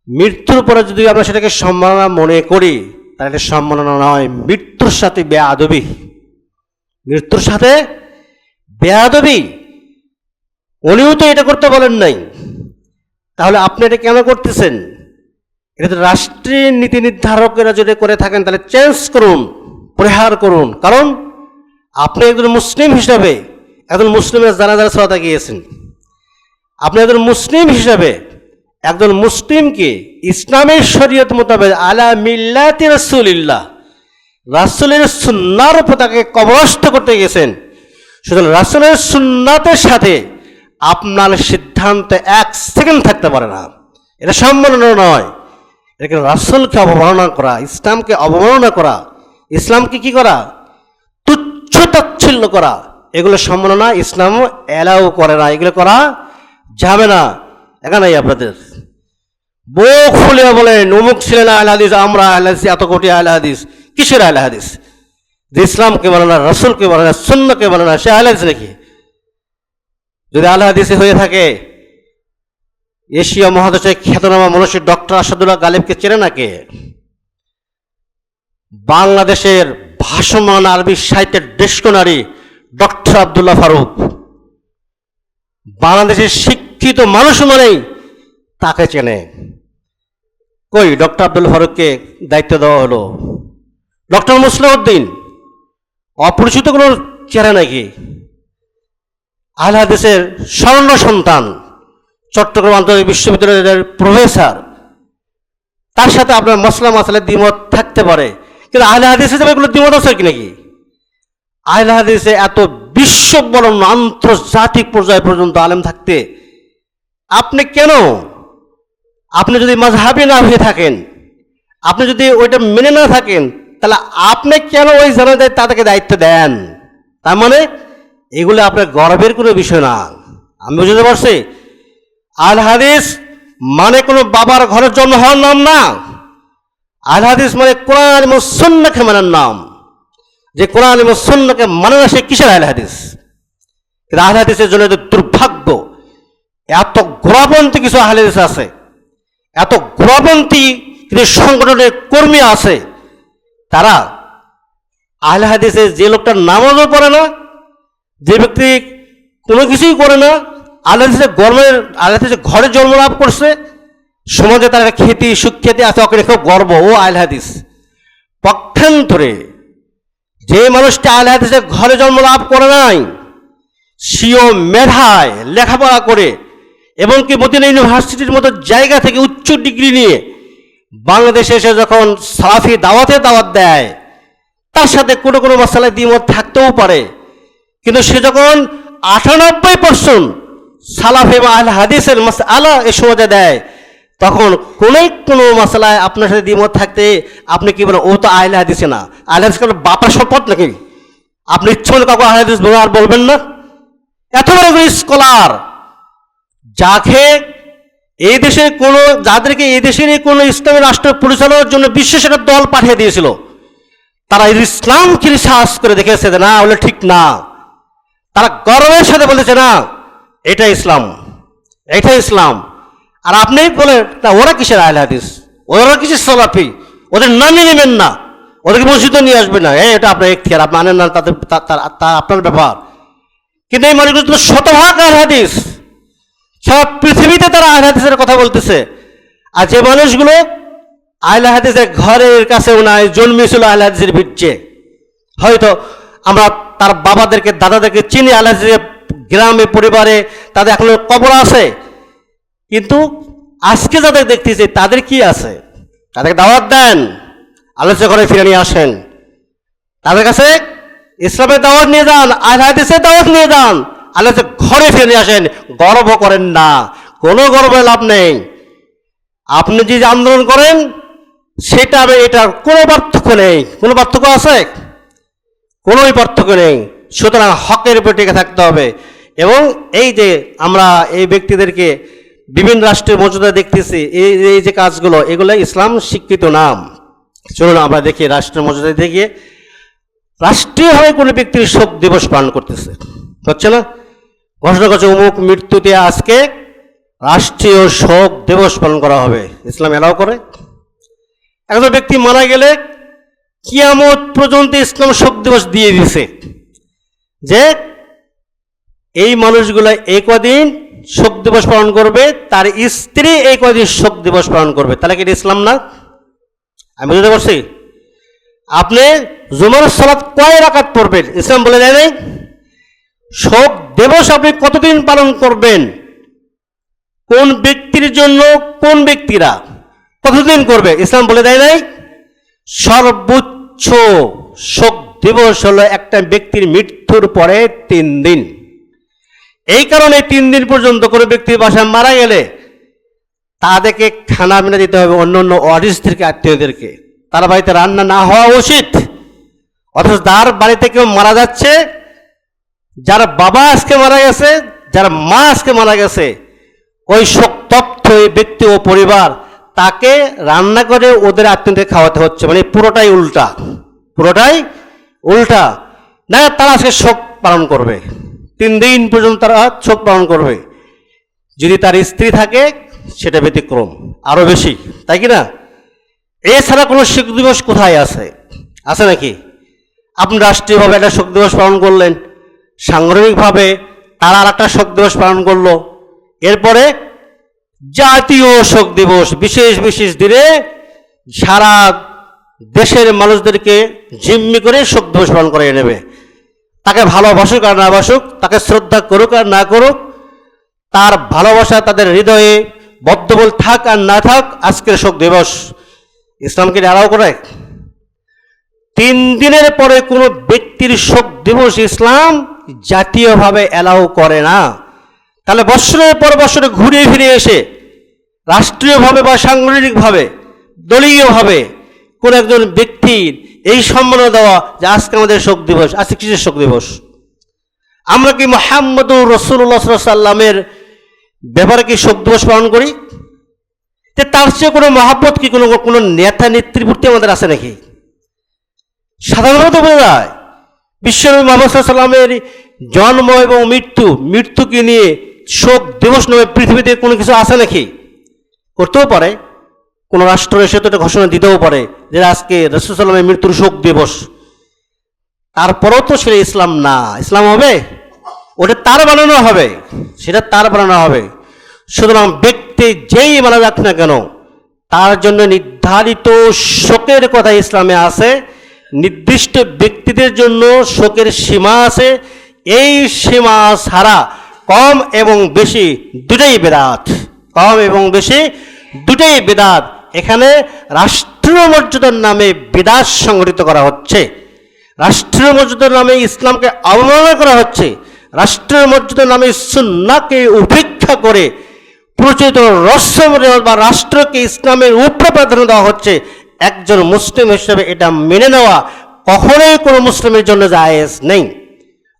মৃত্যুর পরে যদি আমরা সেটাকে সম্মাননা মনে করি তাহলে এটা সম্মাননা নয়, মৃত্যুর সাথে বেয়াদবি। মৃত্যুর সাথে বেয়াদবি। উনিও তো এটা করতে বলেন নাই, তাহলে আপনি এটা কেন করতেছেন? এটা তো রাষ্ট্রীয় নীতি নির্ধারকেরা যদি করে থাকেন তাহলে চেঞ্জ করুন, পরিহার করুন। কারণ আপনি একজন মুসলিম হিসাবে, একজন মুসলিমের জানাজার সালাতে গিয়েছেন, আপনি একজন মুসলিম হিসাবে একজন মুসলিমকে ইসলামের শরীয়ত মোতাবেক আলা মিল্লাতি রাসূলিল্লাহ, রাসূলের সুন্নাহর উপর তাকে কবরস্থ করতে গেছেন। সুতরাং রাসূলের সুন্নাতের সাথে আপনার সিদ্ধান্ত এক সেকেন্ড থাকতে পারে না। এটা সম্মাননা নয়, এটা রাসূলকে অবমাননা করা, ইসলামকে অবমাননা করা, ইসলামকে কি করা? তুচ্ছ তাচ্ছিল্য করা। এগুলো সম্মাননা ইসলাম অ্যালাউ করে না, এগুলো করা যাবে না। এখানে আপনাদের বুক ফুলে বলেন অমুক ছিলেন আহলে হাদিস, আমরা আহলে হাদিস, এত কোটি আহলে হাদিস। কিসের আহলে হাদিস? যে ইসলামকে মানে না, রাসূলকে মানে না, সুন্নাহকে মানে না, সে আহলে হাদিস নাকি? যদি আহলে হাদিস হয়ে থাকে, এশিয়া মহাদেশের খ্যাতনামা মনীষী ডক্টর আসাদুল্লাহ গালিবকে চেনে না কে? বাংলাদেশের ভাসমান আরবি সাহিত্যের ডিকশনারি ডক্টর আব্দুল্লাহ ফারুক। বাংলাদেশের শিক্ষিত মানুষ মানেই তাকে চেনে। কই ডক্টর আব্দুল ফারুককে দায়িত্ব দেওয়া হলো? ডক্টর মুসলিউদ্দিন অপরিচিত কোনো চেহারা নাকি? আহলে হাদিসের স্বর্ণ সন্তান, চট্টগ্রাম আন্তর্জাতিক বিশ্ববিদ্যালয়ের প্রফেসর, তার সাথে আপনার মশলা মাসালের দ্বিমত থাকতে পারে, কিন্তু আহলে হাদিসে যাবে এগুলো দ্বিমত আছে কি নাকি? আহলে হাদিসে এত বিশ্ব বরণ আন্তর্জাতিক পর্যায় পর্যন্ত আলেম থাকতে আপনি কেন, আপনি যদি মাযহাবী না হয়ে থাকেন, আপনি যদি ওইটা মেনে না থাকেন, তাহলে আপনি কেন ওই জানাতে তাদেরকে দায়িত্ব দেন? তার মানে এগুলো আপনার গর্বের কোনো বিষয় না। আমি বুঝতে পারছি। আল হাদিস মানে কোনো বাবার ঘরের জন্ম হওয়ার নাম না। আল হাদিস মানে কোরআন এবং সুন্নাহকে মানার নাম। যে কোরআন এবং সুন্নাহকে মানে না সে কিসের আল হাদিস? কিন্তু আল হাদিসের জন্য দুর্ভাগ্য, এত গোড়াপন্থী কিছু আহলে হাদিস আছে, এত গোড়াপন্থী কিছু সংগঠনের কর্মী আছে, তারা আহলে হাদিসে যে লোকটা নামাজও পড়ে না, যে ব্যক্তি কোনো কিছুই করে না, আহলে হাদিসে ঘরে জন্মলাভ করছে, সমাজে তার একটা খ্যাতি সুখ্যাতি আছে, ওকে খুব গর্ব, ও আহলে হাদিস। পক্ষান্তরে যে মানুষটি আহলে হাদিসের ঘরে জন্ম লাভ করে নাই, স্বীয় মেধায় লেখাপড়া করে এবং কি মদিনা ইউনিভার্সিটির মতো জায়গা থেকে উচ্চ ডিগ্রি নিয়ে বাংলাদেশে এসে যখন সালাফি দাওয়াত দেয়, তার সাথে কোনো কোনো মাসালায় দ্বিমত থাকতেও পারে, কিন্তু সে যখন 98% সালাফ এবং আহলে হাদিসের মাসআলা এ সমাজে দেয়, তখন কোনো মাসালায় আপনার সাথে দ্বিমত থাকতে আপনি কি বলেন, ও তো আহলে হাদিসে না। আহলে হাদিস কোনো বাপার সম্পদ নাকি? আপনি ইচ্ছে হলে কাউকে আহলে হাদিস আর বলবেন না? এত বড় স্কলার, যাকে এই দেশে যাদেরকে এই দেশের কোনো ইসলামী রাষ্ট্র পরিচালনার জন্য বিশ্বের একটা দল পাঠিয়ে দিয়েছিল, তারা ইসলামকে রিসার্চ করে দেখেছে যে না, বলে ঠিক না। তারা গর্বের সাথে বলেছে না, এটা ইসলাম, এটা ইসলাম। আর আপনি বলে না, ওরা কিসের আহলে হাদিস, ওরা কিসের সালাফি, ওদের নামই নেবেন না, ওদেরকে মসজিদে নিয়ে আসবে না, এটা আপনার এখতিয়ার, আপনি আনেন না, তাদের আপনার ব্যাপার। কিন্তু এই মানুষগুলো তো শতভাগ আহলে হাদিস, সব পৃথিবীতে তারা আহলে হাদিসের কথা বলতেছে। আর যে মানুষগুলো আহলে হাদিসের ঘরের কাছেও নাই, জন্মেছিল আহলে হাদিসের ভিড়ছে, হয়তো আমরা তার বাবাদেরকে দাদাদেরকে চিনি, আহলে হাদিসের গ্রামে পরিবারে তাদের এখনো কবর আছে, কিন্তু আজকে যাদের দেখতেছি তাদের কি আছে? তাদেরকে দাওয়াত দেন, আলোচনা করে ফিরে নিয়ে আসেন, তাদের কাছে ইসলামের দাওয়াত নিয়ে যান, আহলে হাদিসের দাওয়াত নিয়ে যান, আলোচনা ঘরে ফিরে নিয়ে আসেন। গর্ব করেন না, কোনো গর্বের লাভ নেই। আপনি যে আন্দোলন করেন সেটা এটার কোনো পার্থক্য নেই। কোনো পার্থক্য আছে? কোনোই পার্থক্য নেই। সুতরাং হকের উপর টিকে থাকতে হবে। এবং এই যে আমরা এই ব্যক্তিদেরকে বিভিন্ন রাষ্ট্রের মর্যাদা দেখতেছি, এই যে কাজগুলো, এগুলো ইসলাম স্বীকৃত নাম। চলুন আমরা দেখি রাষ্ট্রের মর্যাদা দেখিয়ে রাষ্ট্রীয়ভাবে কোনো ব্যক্তির শোক দিবস পালন করতেছে, হচ্ছে না? ঘোষণা করছে অমুক মৃত্যুতে আজকে রাষ্ট্রীয় শোক দিবস পালন করা হবে। ইসলাম এলাও করে? একজন ব্যক্তি মারা গেলে কিয়ামত পর্যন্ত ইসলাম শোক দিবস দিয়ে দিছে যে এই মানুষগুলো এই কদিন শোক দিবস পালন করবে, তার স্ত্রী এই কদিন শোক দিবস পালন করবে। তাহলে কি ইসলাম না? আমি বুঝতে পারছি। আপনি জুমার সালাত কয় রাকাত পড়বেন, ইসলাম বলে দেয় নাই? শোক দিবস আপনি কতদিন পালন করবেন, কোন ব্যক্তির জন্য কোন ব্যক্তিরা কতদিন করবে, ইসলাম বলে দেয় নাই? সর্বোচ্চ শোক দিবস হলো একটা ব্যক্তির মৃত্যুর পরে 3 দিন। এই কারণে 3 দিন পর্যন্ত কোনো ব্যক্তির বাসায় মারা গেলে তাদেরকে খানা পিনা দিতে হবে অন্য অন্য ওয়ারিসদেরকে, আত্মীয়দেরকে। তার বাড়িতে রান্না না হওয়া উচিত। অথচ যার বাড়িতে কেউ মারা যাচ্ছে, যার বাবা আজকে মারা গেছে, যার মা আজকে মারা গেছে, ওই শোকতপ্ত এই ব্যক্তি ও পরিবার তাকে রান্না করে ওদের আত্মীয়দের খাওয়াতে হচ্ছে। মানে পুরোটাই উল্টা, পুরোটাই উল্টা। না, তারা আজকে শোক পালন করবে, 3 দিন পর্যন্ত তারা শোক পালন করবে। যদি তার স্ত্রী থাকে সেটা ব্যতিক্রম, আরো বেশি, তাই কি না? এছাড়া কোনো শোক দিবস কোথায় আছে? আছে নাকি? আপনি রাষ্ট্রীয়ভাবে একটা শোক দিবস পালন করলেন, সাংগঠনিকভাবে তারা আর একটা শোক দিবস পালন করলো, এরপরে জাতীয় শোক দিবস বিশেষ বিশেষ দিনে সারা দেশের মানুষদেরকে জিম্মি করে শোক দিবস পালন করে নেবে। তাকে ভালোবাসুক আর না বাসুক, তাকে শ্রদ্ধা করুক আর না করুক, তার ভালোবাসা তাদের হৃদয়ে বদ্ধবল থাক আর না থাক, আজকের শোক দিবস। ইসলামকে এলাও করে? 3 দিনের পরে কোনো ব্যক্তির শোক দিবস ইসলাম জাতীয়ভাবে এলাও করে না। তাহলে বৎসরের পর বৎসরে ঘুরে ফিরে এসে রাষ্ট্রীয়ভাবে বা সাংগঠনিকভাবে দলীয়ভাবে কোন একজন ব্যক্তির এই সম্মান দেওয়া যে আজকে আমাদের শোক দিবস, আজকে কিসের শোক দিবস? আমরা কি মুহাম্মদুর রাসূলুল্লাহ সাল্লাল্লাহু আলাইহি ওয়াসাল্লামের ব্যাপারে কি শোক দিবস পালন করি? যে তার চেয়ে কোনো মহাব্বত কি কোনো নেতা নেত্রীর প্রতি আমাদের আছে নাকি? সাধারণত বোঝা যায় বিশ্বনবী মুহাম্মদ সাল্লাল্লাহু আলাইহি ওয়াসাল্লামের জন্ম এবং মৃত্যুকে নিয়ে শোক দিবস নামে পৃথিবীতে কোনো কিছু আছে নাকি? করতেও পারে, কোন রাষ্ট্র এসে তো এটা ঘোষণা দিতেও পারে যে আজকে রাসূল সাল্লাল্লাহু আলাইহি ওয়াসাল্লামের মৃত্যুর শোক দিবস। তারপরেও তো সেটা ইসলাম না। ইসলাম হবে ওটা তার বানানো হবে, সেটা তার বানানো হবে। সুতরাং ব্যক্তি যেই মারা যাক না কেন, তার জন্য নির্ধারিত শোকের কথা ইসলামে আছে, নির্দিষ্ট ব্যক্তিদের জন্য শোকের সীমা আছে, এই সীমা ছাড়া কম এবং বেশি দুটোই বেদাত, কম এবং বেশি দুটোই বেদাত। এখানে রাষ্ট্রীয় মর্যাদার নামে বেদাত সংগঠিত করা হচ্ছে, রাষ্ট্রীয় মর্যাদার নামে ইসলামকে অবমাননা করা হচ্ছে, রাষ্ট্রীয় মর্যাদার নামে সুন্নাহকে উপেক্ষা করে প্রচলিত রসম বা রাষ্ট্রকে ইসলামের উপরে প্রাধান্য দেওয়া হচ্ছে। একজন মুসলিম হিসেবে এটা মেনে নেওয়া কখনোই কোনো মুসলিমের জন্য জায়েজ নেই।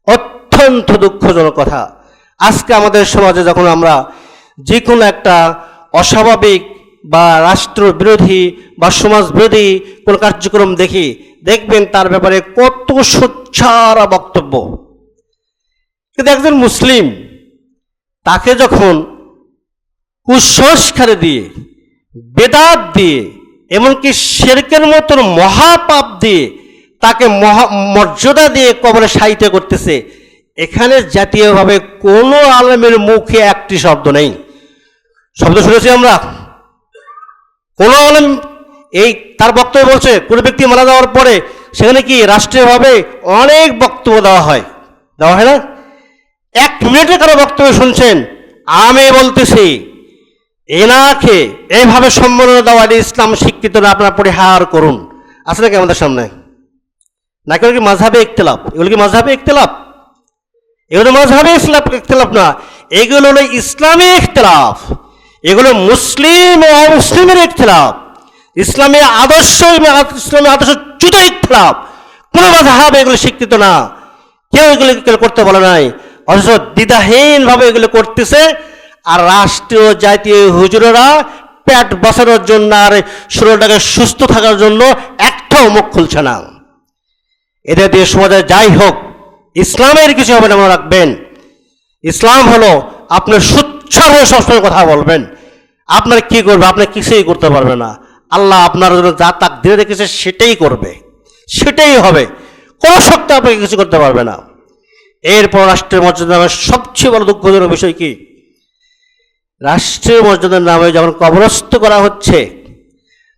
অত্যন্ত দুঃখজনক কথা। আজকে আমাদের সমাজে যখন আমরা যে কোনো একটা অস্বাভাবিক বা রাষ্ট্র বিরোধী বা সমাজ বিরোধী কোনো কার্যক্রম দেখি, দেখবেন তার ব্যাপারে কত সোচ্চারা বক্তব্য। কিন্তু একজন মুসলিম তাকে যখন কুসংস্কার দিয়ে, বেদাত দিয়ে, এমনকি শিরকের মতন মহাপাপ দিয়ে তাকে মর্যাদা দিয়ে কবরে শায়িত করতেছে, এখানে জাতীয়ভাবে কোনো আলেমের মুখে একটি শব্দ নেই। শব্দ শুনেছি আমরা? কোনো আলেম এই তার বক্তব্য বলছে কোনো ব্যক্তি মারা যাওয়ার পরে সেখানে কি রাষ্ট্রীয়ভাবে অনেক বক্তব্য দেওয়া হয় না? 1 মিনিটে কারো বক্তব্য শুনছেন? আমি বলতেছি এনাকে এইভাবে সম্মাননা দেওয়া ইসলাম স্বীকৃত না, আপনারা পরিহার করুন। আছে নাকি আমাদের সামনে? নাকি কি মাযহাবে ইখতিলাফ? এগুলো কি মাযহাবে ইখতিলাফ? এগুলো মাযহাবে ইখতিলাফ না, এগুলো হলো ইসলামী ইখতিলাফ, এগুলো মুসলিম ও অমুসলিমের ইখতিলাফ, ইসলামী আদর্শ ইসলামী আদর্শচ্যুত ইখতিলাফ। কোনো মাযহাবে এগুলো স্বীকৃত না, কেউ এগুলো করতে বলে নাই, অথচ দ্বিধাহীনভাবে এগুলো করতেছে। আর রাষ্ট্রীয় জাতীয় হুজুরেরা পেট বসানোর জন্য আর শরীরটাকে সুস্থ থাকার জন্য একটাও মুখ খুলছে না। এদের দিয়ে সমাজে যাই হোক, ইসলামের কিছু হবে না, মনে রাখবেন। ইসলাম হলো আপনি সুচ্চার হয়ে সবসময় কথা বলবেন। আপনার কি করবে? আপনি কিছুই করতে পারবে না। আল্লাহ আপনার জন্য যা তাকদীরে রেখেছে সেটাই করবে, সেটাই হবে। কোনো শক্তি আপনাকে কিছু করতে পারবে না। এরপর রাষ্ট্রের মর্যাদার নামে সবচেয়ে বড় দুঃখজনক বিষয় কি? রাষ্ট্রীয় মর্যাদার নামে যখন কবরস্থ করা হচ্ছে,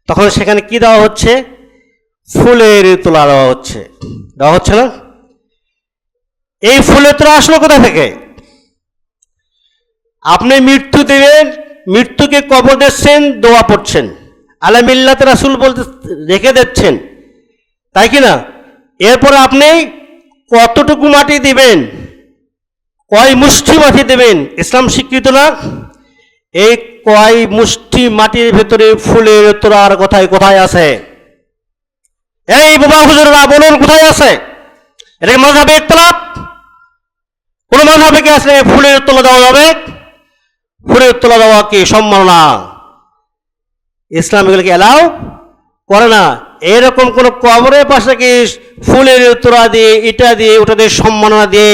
তখন সেখানে কি দেওয়া হচ্ছে? ফুলের তোলা দেওয়া হচ্ছে না? এই ফুলের তোলা আসলো কোথা থেকে? আপনি মৃত্যু দেবেন, মৃত্যুকে কবর দিচ্ছেন, দোয়া পড়ছেন, আলা মিল্লাতে রাসূল বলতে রেখে দিচ্ছেন, তাই কি না? এরপর আপনি কতটুকু মাটি দিবেন, কয় মুষ্টি মাটি দেবেন, ইসলাম স্বীকৃত না। এই কয় মুষ্টি মাটির ভেতরে ফুলের তোলার কোথায় আছে? এই বাবা হুজুররা বলুন, কোথায় আছে? এটাকে মাযহাবে ইখতিলাফ? কোন মাযহাবে কি আছে ফুলের তোলা দেওয়া যাবে? ফুলের তোলা দেওয়া কি সম্মাননা? ইসলাম এগুলোকে এলাও করে না। এরকম কোন কবরের পাশে কি ফুলের তোলা দিয়ে, ইটা দিয়ে, ওটা দিয়ে সম্মাননা দিয়ে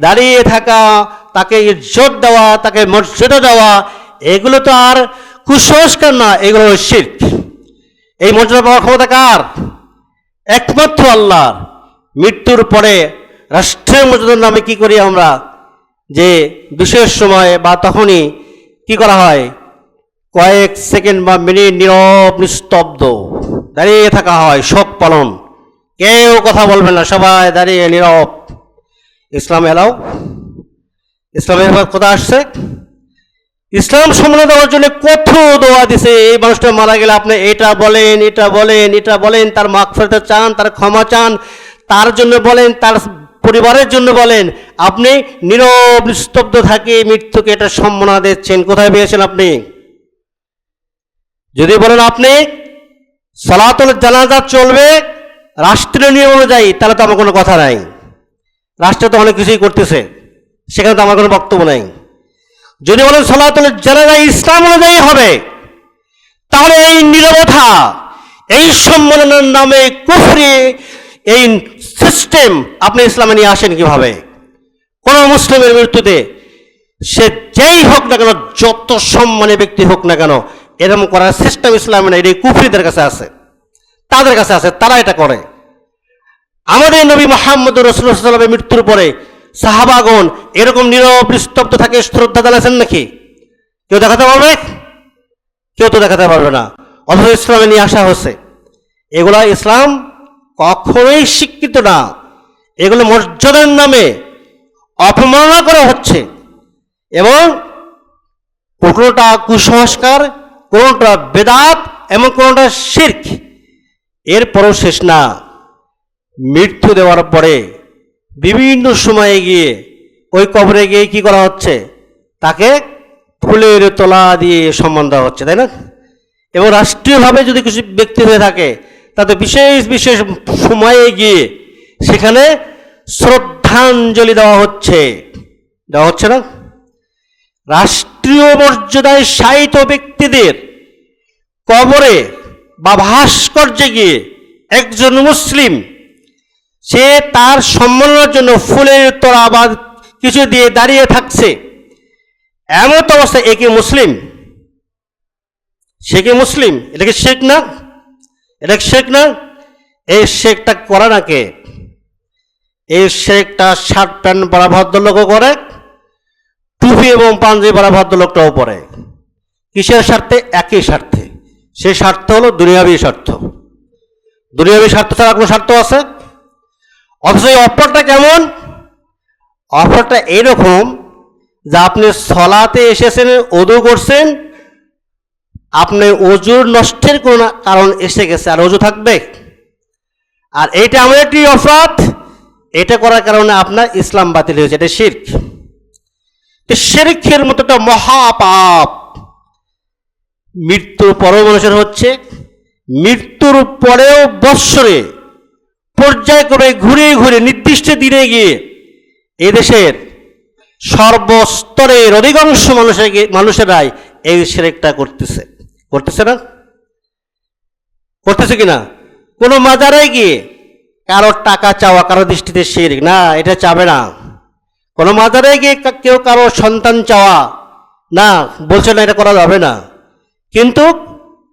দাঁড়িয়ে থাকা, তাকে ইজ্জত দেওয়া, তাকে মর্যাদা দেওয়া, এগুলো তো আর কুসংস্কার না, এগুলো শিরক। এই মর্যাদা পাওয়ার ক্ষমতা কার? একমাত্র আল্লাহর। মৃত্যুর পরে রাষ্ট্রের মর্যাদার নামে কি করি আমরা? যে বিশেষ সময়ে বা তখনই কি করা হয়? কয়েক সেকেন্ড বা মিনিট নীরব নিস্তব্ধ দাঁড়িয়ে থাকা হয়, শোক পালন, কেউ কথা বলবে না, সবাই দাঁড়িয়ে নীরব। ইসলাম এলাও? ইসলামের কথা আসছে? ইসলাম সম্মান দেওয়ার জন্য কত দোয়া দিছে। এই মানুষটা মারা গেলে আপনি এটা বলেন, এটা বলেন, এটা বলেন, তার মাগফিরাত চান, তার ক্ষমা চান, তার জন্য বলেন, তার পরিবারের জন্য বলেন। আপনি নীরব নিস্তব্ধ থাকে মৃত্যুকে এটা সম্মাননা দিচ্ছেন, কোথায় পেয়েছেন আপনি? যদি বলেন আপনি সালাতুল জানাজা চলবে রাষ্ট্রীয় নিয়ম অনুযায়ী, তাহলে তো আমার কোনো কথা নাই। রাষ্ট্র তো অনেক কিছুই করতেছে, সেখানে তো আমার কোনো বক্তব্য নাই। যদি বলেন সালাতুল জানাজা ইসলাম অনুযায়ী হবে, তাহলে এই নীরবতা, এই সম্মাননার নামে কুফরি, এই সিস্টেম আপনি ইসলামে নিয়ে আসেন কিভাবে? কোন মুসলিমের মৃত্যুতে সে যেই হোক না কেন, যত সম্মানী ব্যক্তি হোক না কেন, এরকম করার সিস্টেম ইসলামে না। এই কুফরিদের কাছে আছে, তাদের কাছে আছে, তারা এটা করে। আমাদের নবী মুহাম্মদ রাসূলুল্লাহ সাল্লাল্লাহু আলাইহি ওয়াসাল্লামের মৃত্যুর পরে সাহাবাগণ এরকম নীরব নিস্তব্ধ থাকে, শ্রদ্ধা জানাচ্ছেন নাকি? কেউ দেখাতে পারবে? কেউ তো দেখাতে পারবে না। অথচ ইসলামে নিয়ে আসা হচ্ছে। এগুলা ইসলাম কখনোই স্বীকৃত না। এগুলো মর্যাদার নামে অপমাননা করা হচ্ছে এবং কোনোটা কুসংস্কার, কোনোটা বেদাত এবং কোনোটা শিরক। এরপরও শেষ না, মৃত্যু দেওয়ার পরে বিভিন্ন সময়ে গিয়ে ওই কবরে গিয়ে কি করা হচ্ছে, তাকে ফুলের তোলা দিয়ে সম্মান দেওয়া হচ্ছে, তাই না? এবং রাষ্ট্রীয়ভাবে যদি কিছু ব্যক্তি হয়ে থাকে তাতে বিশেষ বিশেষ সময়ে গিয়ে সেখানে শ্রদ্ধাঞ্জলি দেওয়া হচ্ছে না? রাষ্ট্রীয় মর্যাদায় শায়িত ব্যক্তিদের কবরে বা ভাস্কর্যে গিয়ে একজন মুসলিম সে তার সম্মানের জন্য ফুলের তোড়া বা কিছু দিয়ে দাঁড়িয়ে থাকছে, এমন অবস্থা একে মুসলিম, সে কি মুসলিম? এটাকে শেখ না? এটা শেখ না? এই শেখটা করে না কে? এই শেখটা শার্ট প্যান্ট পরা ভদ্রলোকও করে, টুপি এবং পাঞ্জাবি পরা ভদ্রলোকটাও পরে। কিসের স্বার্থে? একই স্বার্থে। সেই স্বার্থ হলো দুনিয়াবী স্বার্থ। দুনিয়াবী স্বার্থ ছাড়া কোনো স্বার্থ আছে? অথচ এই অফারটা কেমন? অফারটা এইরকম যে আপনি সলাতে এসেছেন, ওযু করছেন, আপনি ওযুর নষ্টের কোনো কারণ এসে গেছে, আর ওযু থাকবে? আর এইটা এমন একটি অপরাধ, এটা করার কারণে আপনার ইসলাম বাতিল হয়েছে। এটা শিরক। শিরকের মতো একটা মহাপাপ মৃত্যুর পরেও মানুষের হচ্ছে। মৃত্যুর পরেও বৎসরে পর্যায়ক্রমে ঘুরে ঘুরে নির্দিষ্ট দিনে গিয়ে এদেশের সর্বস্তরের অধিকাংশ মানুষেরাই এই শিরকটা করতেছে না? করতেছে কিনা? কোনো মাজারে গিয়ে কারো টাকা চাওয়া কারো দৃষ্টিতে শিরক না, এটা চাবে না। কোনো মাজারে গিয়ে কেউ কারো সন্তান চাওয়া না, বলছে না, এটা করা যাবে না। কিন্তু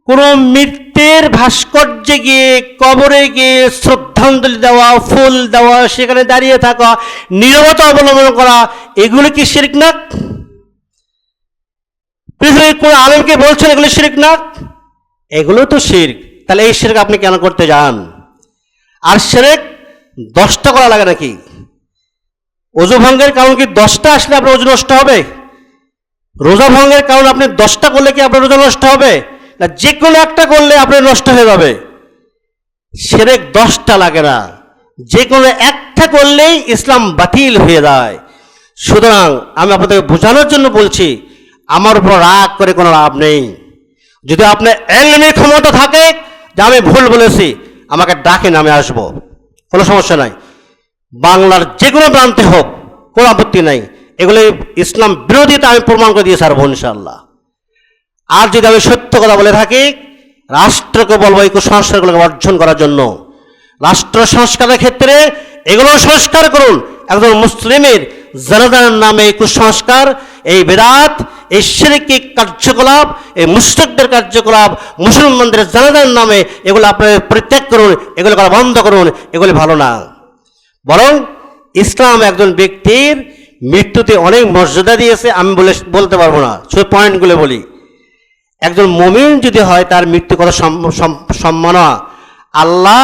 কোনো মৃত্যুর ভাস্কর্যে গিয়ে, কবরে গিয়ে শ্রদ্ধাঞ্জলি দেওয়া, ফুল দেওয়া, সেখানে দাঁড়িয়ে থাকা, নীরবতা অবলম্বন করা, এগুলো কি শিরক না? পৃথিবীর কোন আলেমকে বলছেন এগুলো শিরক না? এগুলো তো শিরক। তাহলে এই শিরক আপনি কেন করতে যান? আর শিরক 10টা করা লাগে নাকি? ওযু ভঙ্গের কারণ কি 10টা আসলে আপনার ওযু নষ্ট হবে? রোজা ভঙ্গের কারণ আপনি 10টা করলে কি আপনার রোজা নষ্ট হবে? না, যে কোনো একটা করলে আপনার নষ্ট হয়ে যাবে। শিরক 10টা লাগে না, যে কোনো একটা করলেই ইসলাম বাতিল হয়ে যায়। সুতরাং আমি আপনাদেরকে বোঝানোর জন্য বলছি, আমার উপর রাগ করে কোনো লাভ নেই। যদি আপনার ইলমের ক্ষমতা থাকে যে আমি ভুল বলেছি, আমাকে ডাকেন, আমি আসবো, কোনো সমস্যা নাই। বাংলার যে কোনো প্রান্তে হোক, কোনো আপত্তি নাই। এগুলো ইসলাম বিরোধিতা আমি প্রমাণ করে দিয়ে ছাড়বো ইনশাআল্লাহ। আর যদি আমি সত্য কথা বলে থাকি, রাষ্ট্রকে বলবো এই কুসংস্কারগুলোকে বর্জন করার জন্য। রাষ্ট্র সংস্কারের ক্ষেত্রে এগুলো সংস্কার করুন। একজন মুসলিমের জানাজার নামে এই কুসংস্কার, এই বেদাত, এই শিরকি কার্যকলাপ, এই মুশরিকদের কার্যকলাপ, মুসলমানদের জানাজার নামে এগুলো আপনারা পরিত্যাগ করুন, এগুলো করা বন্ধ করুন। এগুলো ভালো না। বরং ইসলাম একজন ব্যক্তির মৃত্যুতে অনেক মর্যাদা দিয়েছে। আমি বলতে পারবো না, শুধু পয়েন্টগুলো বলি। একজন মুমিন যদি হয়, তার মৃত্যু কত সম্মাননা। আল্লাহ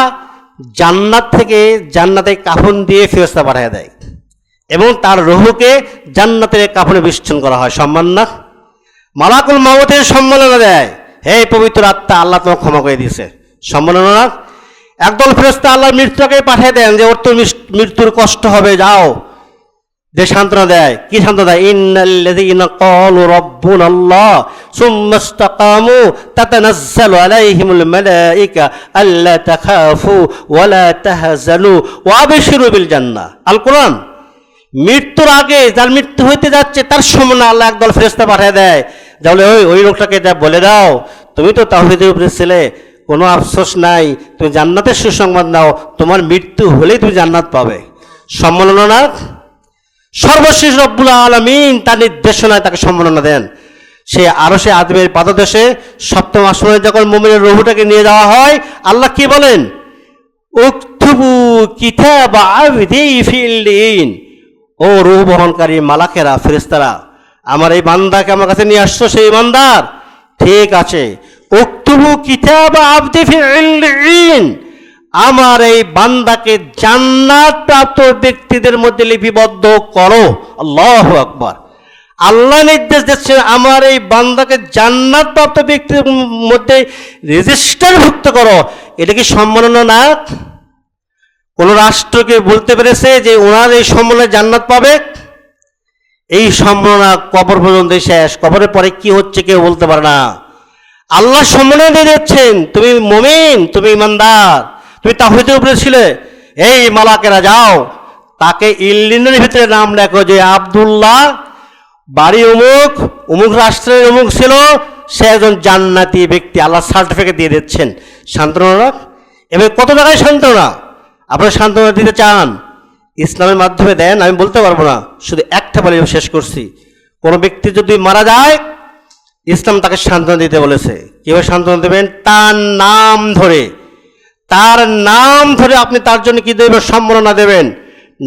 জান্নাত থেকে জান্নাতে কাফন দিয়ে ফেরেশতা পাঠিয়ে দেয় এবং তার রূহকে জান্নাতের কাফনে বিসর্জন করা হয়। সম্মান না? মালাকুল মউতের সম্মাননা দেয়, হে পবিত্র আত্মা, আল্লাহ তোমাকে ক্ষমা করে দিয়েছে। সম্মাননা না? একদল ফেরেশতা আল্লাহর মৃত্যুকে পাঠিয়ে দেন যে ওর তো মৃত্যুর কষ্ট হবে, যাও, যে সান্ত্বনা দেয়। কি সান্ত্বনা দেয়? ইন্নাল্লাযীনা ক্বালু রাব্বুনাল্লাহ সুম্মা ইসতাকামু তাতানাজ্জালু আলাইহিমুল মালায়েকা আল্লা তাখাফু ওয়া লা তাহজানু ওয়া আবশিরু বিল জান্নাহ। আল কোরআন। মৃত্যুর আগে যার মৃত্যু হইতে যাচ্ছে তার সম্মানে আল্লাহ একদল ফেরেশতা পাঠিয়ে দেয়, যাহলে ওই লোকটাকে যা বলে দাও, তুমি তো তাওহীদের উপরে ছিলে, কোনো আফসোস নাই, তুমি জান্নাতের সুসংবাদ নাও, তোমার মৃত্যু হলেই তুমি জান্নাত পাবে। সম্মাননা না? সর্বশেষ রব্বুল আলামিন তার নির্দেশনায় তাকে সম্মাননা দেন। সে আরশে আযমের পাদদেশে 7ম আসমানে যখন মুমিনের রূহটাকে নিয়ে যাওয়া হয়, আল্লাহ কি বলেন? উকতুবু কিতাবা আবদি ফিল্লিন। ও রূহ বহনকারী মালাকেরা, ফেরেশতারা, আমার এই বান্দাকে আমার কাছে নিয়ে আসছো, সেই বান্দার ঠিক আছে, উকতুবু কিতাবা আবদি ফিল্লিন, আমার এই বান্দাকে জান্নাত প্রাপ্ত ব্যক্তিদের মধ্যে লিপিবদ্ধ করো। আল্লাহু আকবার। আল্লাহ নির্দেশ দিচ্ছেন আমার এই বান্দাকে জান্নাত প্রাপ্ত ব্যক্তিদের মধ্যে রেজিস্টারভুক্ত করো। এটা কি সম্মাননা না? কোন রাষ্ট্রকে বলতে পেরেছে যে ওনার এই সম্মানে জান্নাত পাবে? এই সম্মাননা কবর পর্যন্ত শেষ। কবরের পরে কি হচ্ছে কেউ বলতে পারে না। আল্লাহ সম্মাননা দিয়ে দিচ্ছেন, তুমি মুমিন, তুমি ইমানদার, তুমি তাওহীদের উপরে ছিলে, এই মালাকেরা যাও তাকে ইল্লিনের ভিতরে নাম লেখো যে আব্দুল্লাহ, বাড়ি অমুক, অমুক রাষ্ট্রের অমুক ছিল, সে একজন জান্নাতি ব্যক্তি। আল্লাহ সার্টিফিকেট দিয়ে দিচ্ছেন। সান্ত্বনা। এবার কত জায়গায় সান্ত্বনা? আপনারা সান্ত্বনা দিতে চান, ইসলামের মাধ্যমে দেন, আমি বলতে পারবো না, শুধু একটা বলে শেষ করছি। কোনো ব্যক্তি যদি মারা যায়, ইসলাম তাকে সান্ত্বনা দিতে বলেছে। কীভাবে সান্ত্বনা দেবেন? তার নাম ধরে, তার নাম ধরে আপনি তার জন্য কি দেবেন? সম্মাননা দেবেন।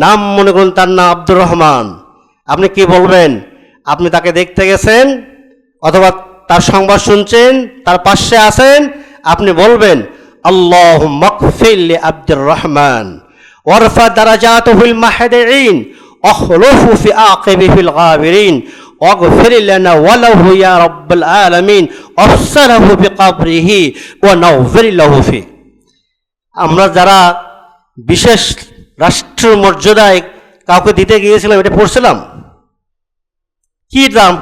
নাম মনে করুন তার নাম আব্দুর রহমান, আপনি কি বলবেন? আপনি তাকে দেখতে গেছেন অথবা তার সংবাদ শুনছেন, তার পাশে আছেন, আপনি বলবেন আল্লাহুম্মা গফির লি আব্দুর রহমান ওয়ারফা দারাজাতুহুল মাহদিঈন আখলুফু ফি আকিবিহিল গাবিরিন ওয়াগফির লানা ওয়া লাহু ইয়া রাব্বাল আলামিন আফসারহু বিকবরিহি ওয়া নাওফির লাহু ফি। আমরা যারা বিশেষ রাষ্ট্র মর্যাদায় কাউকে দিতে গিয়েছিলাম, এটা পড়ছিলাম কি নাম?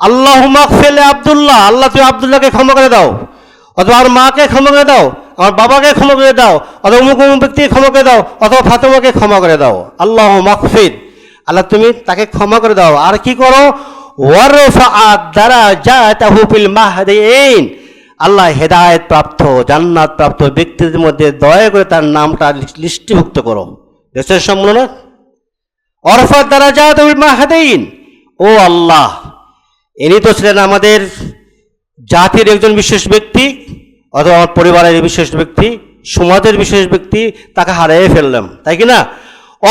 আল্লাহুম্মা গফির লি আব্দুল্লাহ, আল্লাহ তুমি আব্দুল্লাহকে ক্ষমা করে দাও, অথবা আমার মাকে ক্ষমা করে দাও, আমার বাবাকে ক্ষমা করে দাও, অথবা অমুক অমুক ব্যক্তিকে ক্ষমা করে দাও, অথবা ফাতেমাকে ক্ষমা করে দাও। আল্লাহুম্মা গফির, আল্লাহ তুমি তাকে ক্ষমা করে দাও। আর কি করো? ওয়ারফা দারাজাতাহু ফিল মাহদিঈন, আল্লাহ হেদায়েত প্রাপ্ত জান্নাত প্রাপ্ত ব্যক্তিদের মধ্যে দয়া করে তার নামটা লিস্টিভুক্ত করো। দেশের সম্মাননা। ওয়ারফা দারাজাতাহু ফিল মাহদিঈন, ও আল্লাহ, ইনি তো ছিলেন আমাদের জাতির একজন বিশেষ ব্যক্তি, অথবা আমার পরিবারের বিশেষ ব্যক্তি, সমাজের বিশেষ ব্যক্তি, তাকে হারিয়ে ফেললাম, তাই কি না?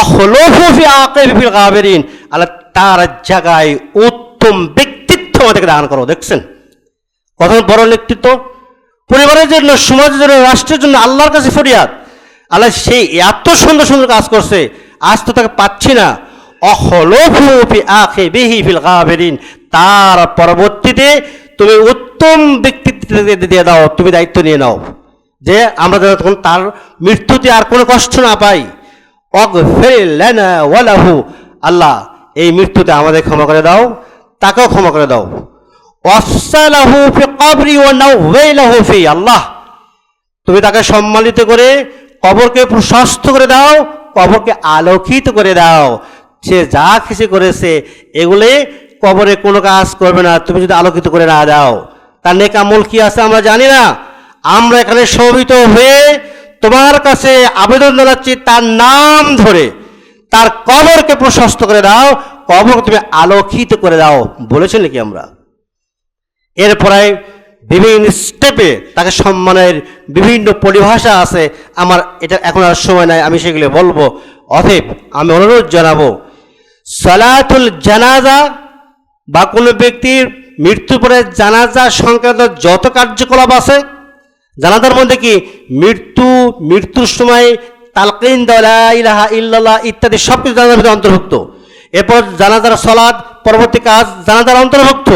আখলুফু ফি আকিবিহিল গাবিরিন, আল্লাহ তার জায়গায় উত্তম ব্যক্তিত্ব আমাদেরকে দান করো। দেখছেন কত বড় ব্যক্তিত্ব? পরিবারের জন্য, সমাজের জন্য, রাষ্ট্রের জন্য আল্লাহর কাছে ফরিয়াদ। আল্লাহ সেই এত সুন্দর সুন্দর কাজ করছে, আজ তো তাকে পাচ্ছি না। আখলুফু ফি আকিবিহিল গাবিরিন, তার পরবর্তীতে তুমি উত্তম ব্যক্তিত্ব দিয়ে দাও, তুমি দায়িত্ব নিয়ে নাও, যে আমরা যেন তখন তার মৃত্যুতে আর কোনো কষ্ট না পাই। ওয়াগফির লানা ওয়া লাহু, আল্লাহ এই মৃত্যুতে আমাদের ক্ষমা করে দাও, তাকেও ক্ষমা করে দাও। ওয়াসসালাহু ফি কবরি ওয়া নাওয়াইলাহু ফি, আল্লাহ তুমি তাকে সম্মানিত করে কবরকে প্রশস্ত করে দাও, কবরকে আলোকিত করে দাও। সে যা কিছু করেছে এগুলি কবরে কোনো কাজ করবে না তুমি যদি আলোকিত করে না দাও। তার নেক আমল কি আছে আমরা জানি না। আমরা এখানে সমবেত হয়ে তোমার কাছে আবেদন জানাচ্ছি, তার নাম ধরে তার কবরকে প্রশস্ত করে দাও, কবরকে তুমি আলোকিত করে দাও। বলেছি নাকি আমরা? এরপরে বিভিন্ন স্টেপে তাকে সম্মানের বিভিন্ন পরিভাষা আছে, আমার এটা এখন আর সময় নাই, আমি সেগুলো বলবো। অতএব আমি অনুরোধ জানাবো, সালাতুল জানাজা বা কোনো ব্যক্তির মৃত্যুর পরে জানাজা সংক্রান্ত যত কার্যকলাপ আছে, জানাজার মধ্যে কি মৃত্যুর সময় তালকিন দেওয়া, লা ইলাহা ইল্লাল্লাহ ইত্যাদি সব কিছু জানাজার ভিতরে অন্তর্ভুক্ত। এরপর জানাজার সালাত, পরবর্তী কাজ জানাজার অন্তর্ভুক্ত।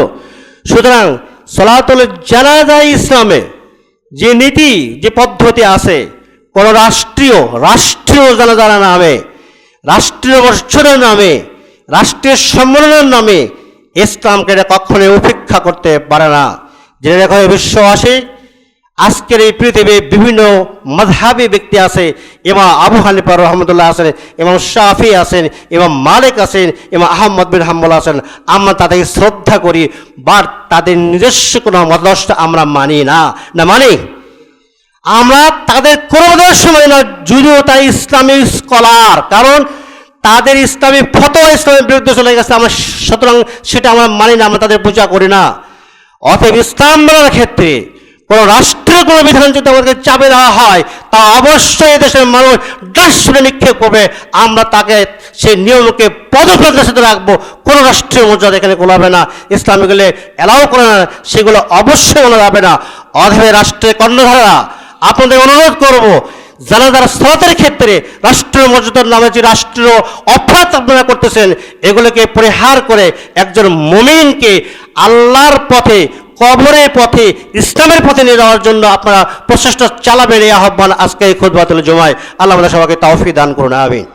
সুতরাং সালাতুল জানাজা ইসলামে যে নীতি, যে পদ্ধতি আছে, কোনো রাষ্ট্রীয় জানাজার নামে, রাষ্ট্রীয় বর্ষণের নামে, রাষ্ট্রীয় সম্মেলনের নামে ইসলামকে এটা কখনোই উপেক্ষা করতে পারে না। জেনে রেখো বিশ্ববাসী, আজকের এই পৃথিবী বিভিন্ন মাযহাবী ব্যক্তি আছে। ইমাম আবু হানিফা রহমতুল্লাহ আছেন, ইমাম শাফি আছেন, ইমাম মালিক আছেন, ইমাম আহমদ বিন হাম্বল আছেন। আমরা তাদেরকে শ্রদ্ধা করি, বাট তাদের নিজস্ব কোনো মতাদর্শ আমরা মানি না। মানি আমরা তাদের কোনো মতাদর্শ মানি না, যদিও তাই ইসলামী স্কলার, কারণ তাদের ইসলামী ফতোয়া ইসলামের বিরুদ্ধে চলে গেছে। আমরা সুতরাং সেটা আমরা মানি না, আমরা তাদের পূজা করি না। অতএব ইসলাম মানার ক্ষেত্রে কোনো রাষ্ট্রীয় কোনো বিধান যদি আমাদেরকে চাপে দেওয়া হয়, তা অবশ্যই দেশের মানুষ ডাস্টবিনে নিক্ষেপ করবে। আমরা তাকে সেই নিয়মকে পদপ্রদর্শিত সাথে রাখবো। কোনো রাষ্ট্রীয় মর্যাদা এখানে কোলাবে না, ইসলামিকগুলো অ্যালাউ করে না, সেগুলো অবশ্যই বলা যাবে না। অতএব রাষ্ট্রের কর্ণধারেরা আপনাদের অনুরোধ করব, জানাজার সালাতের ক্ষেত্রে রাষ্ট্র মর্যাদার নামে যে রাষ্ট্র অপরাধ আপনারা করতেছেন, এগুলোকে পরিহার করে একজন মুমিনকে আল্লাহর পথে, কবরের পথে, ইসলামের পথে নিয়ে যাওয়ার জন্য আপনারা প্রচেষ্টা চালাবেন, এই আহ্বান আজকে এই খুতবাতুল জুমায়। আল্লাহ আমাদের সবাইকে তৌফিক দান করুন, আমিন।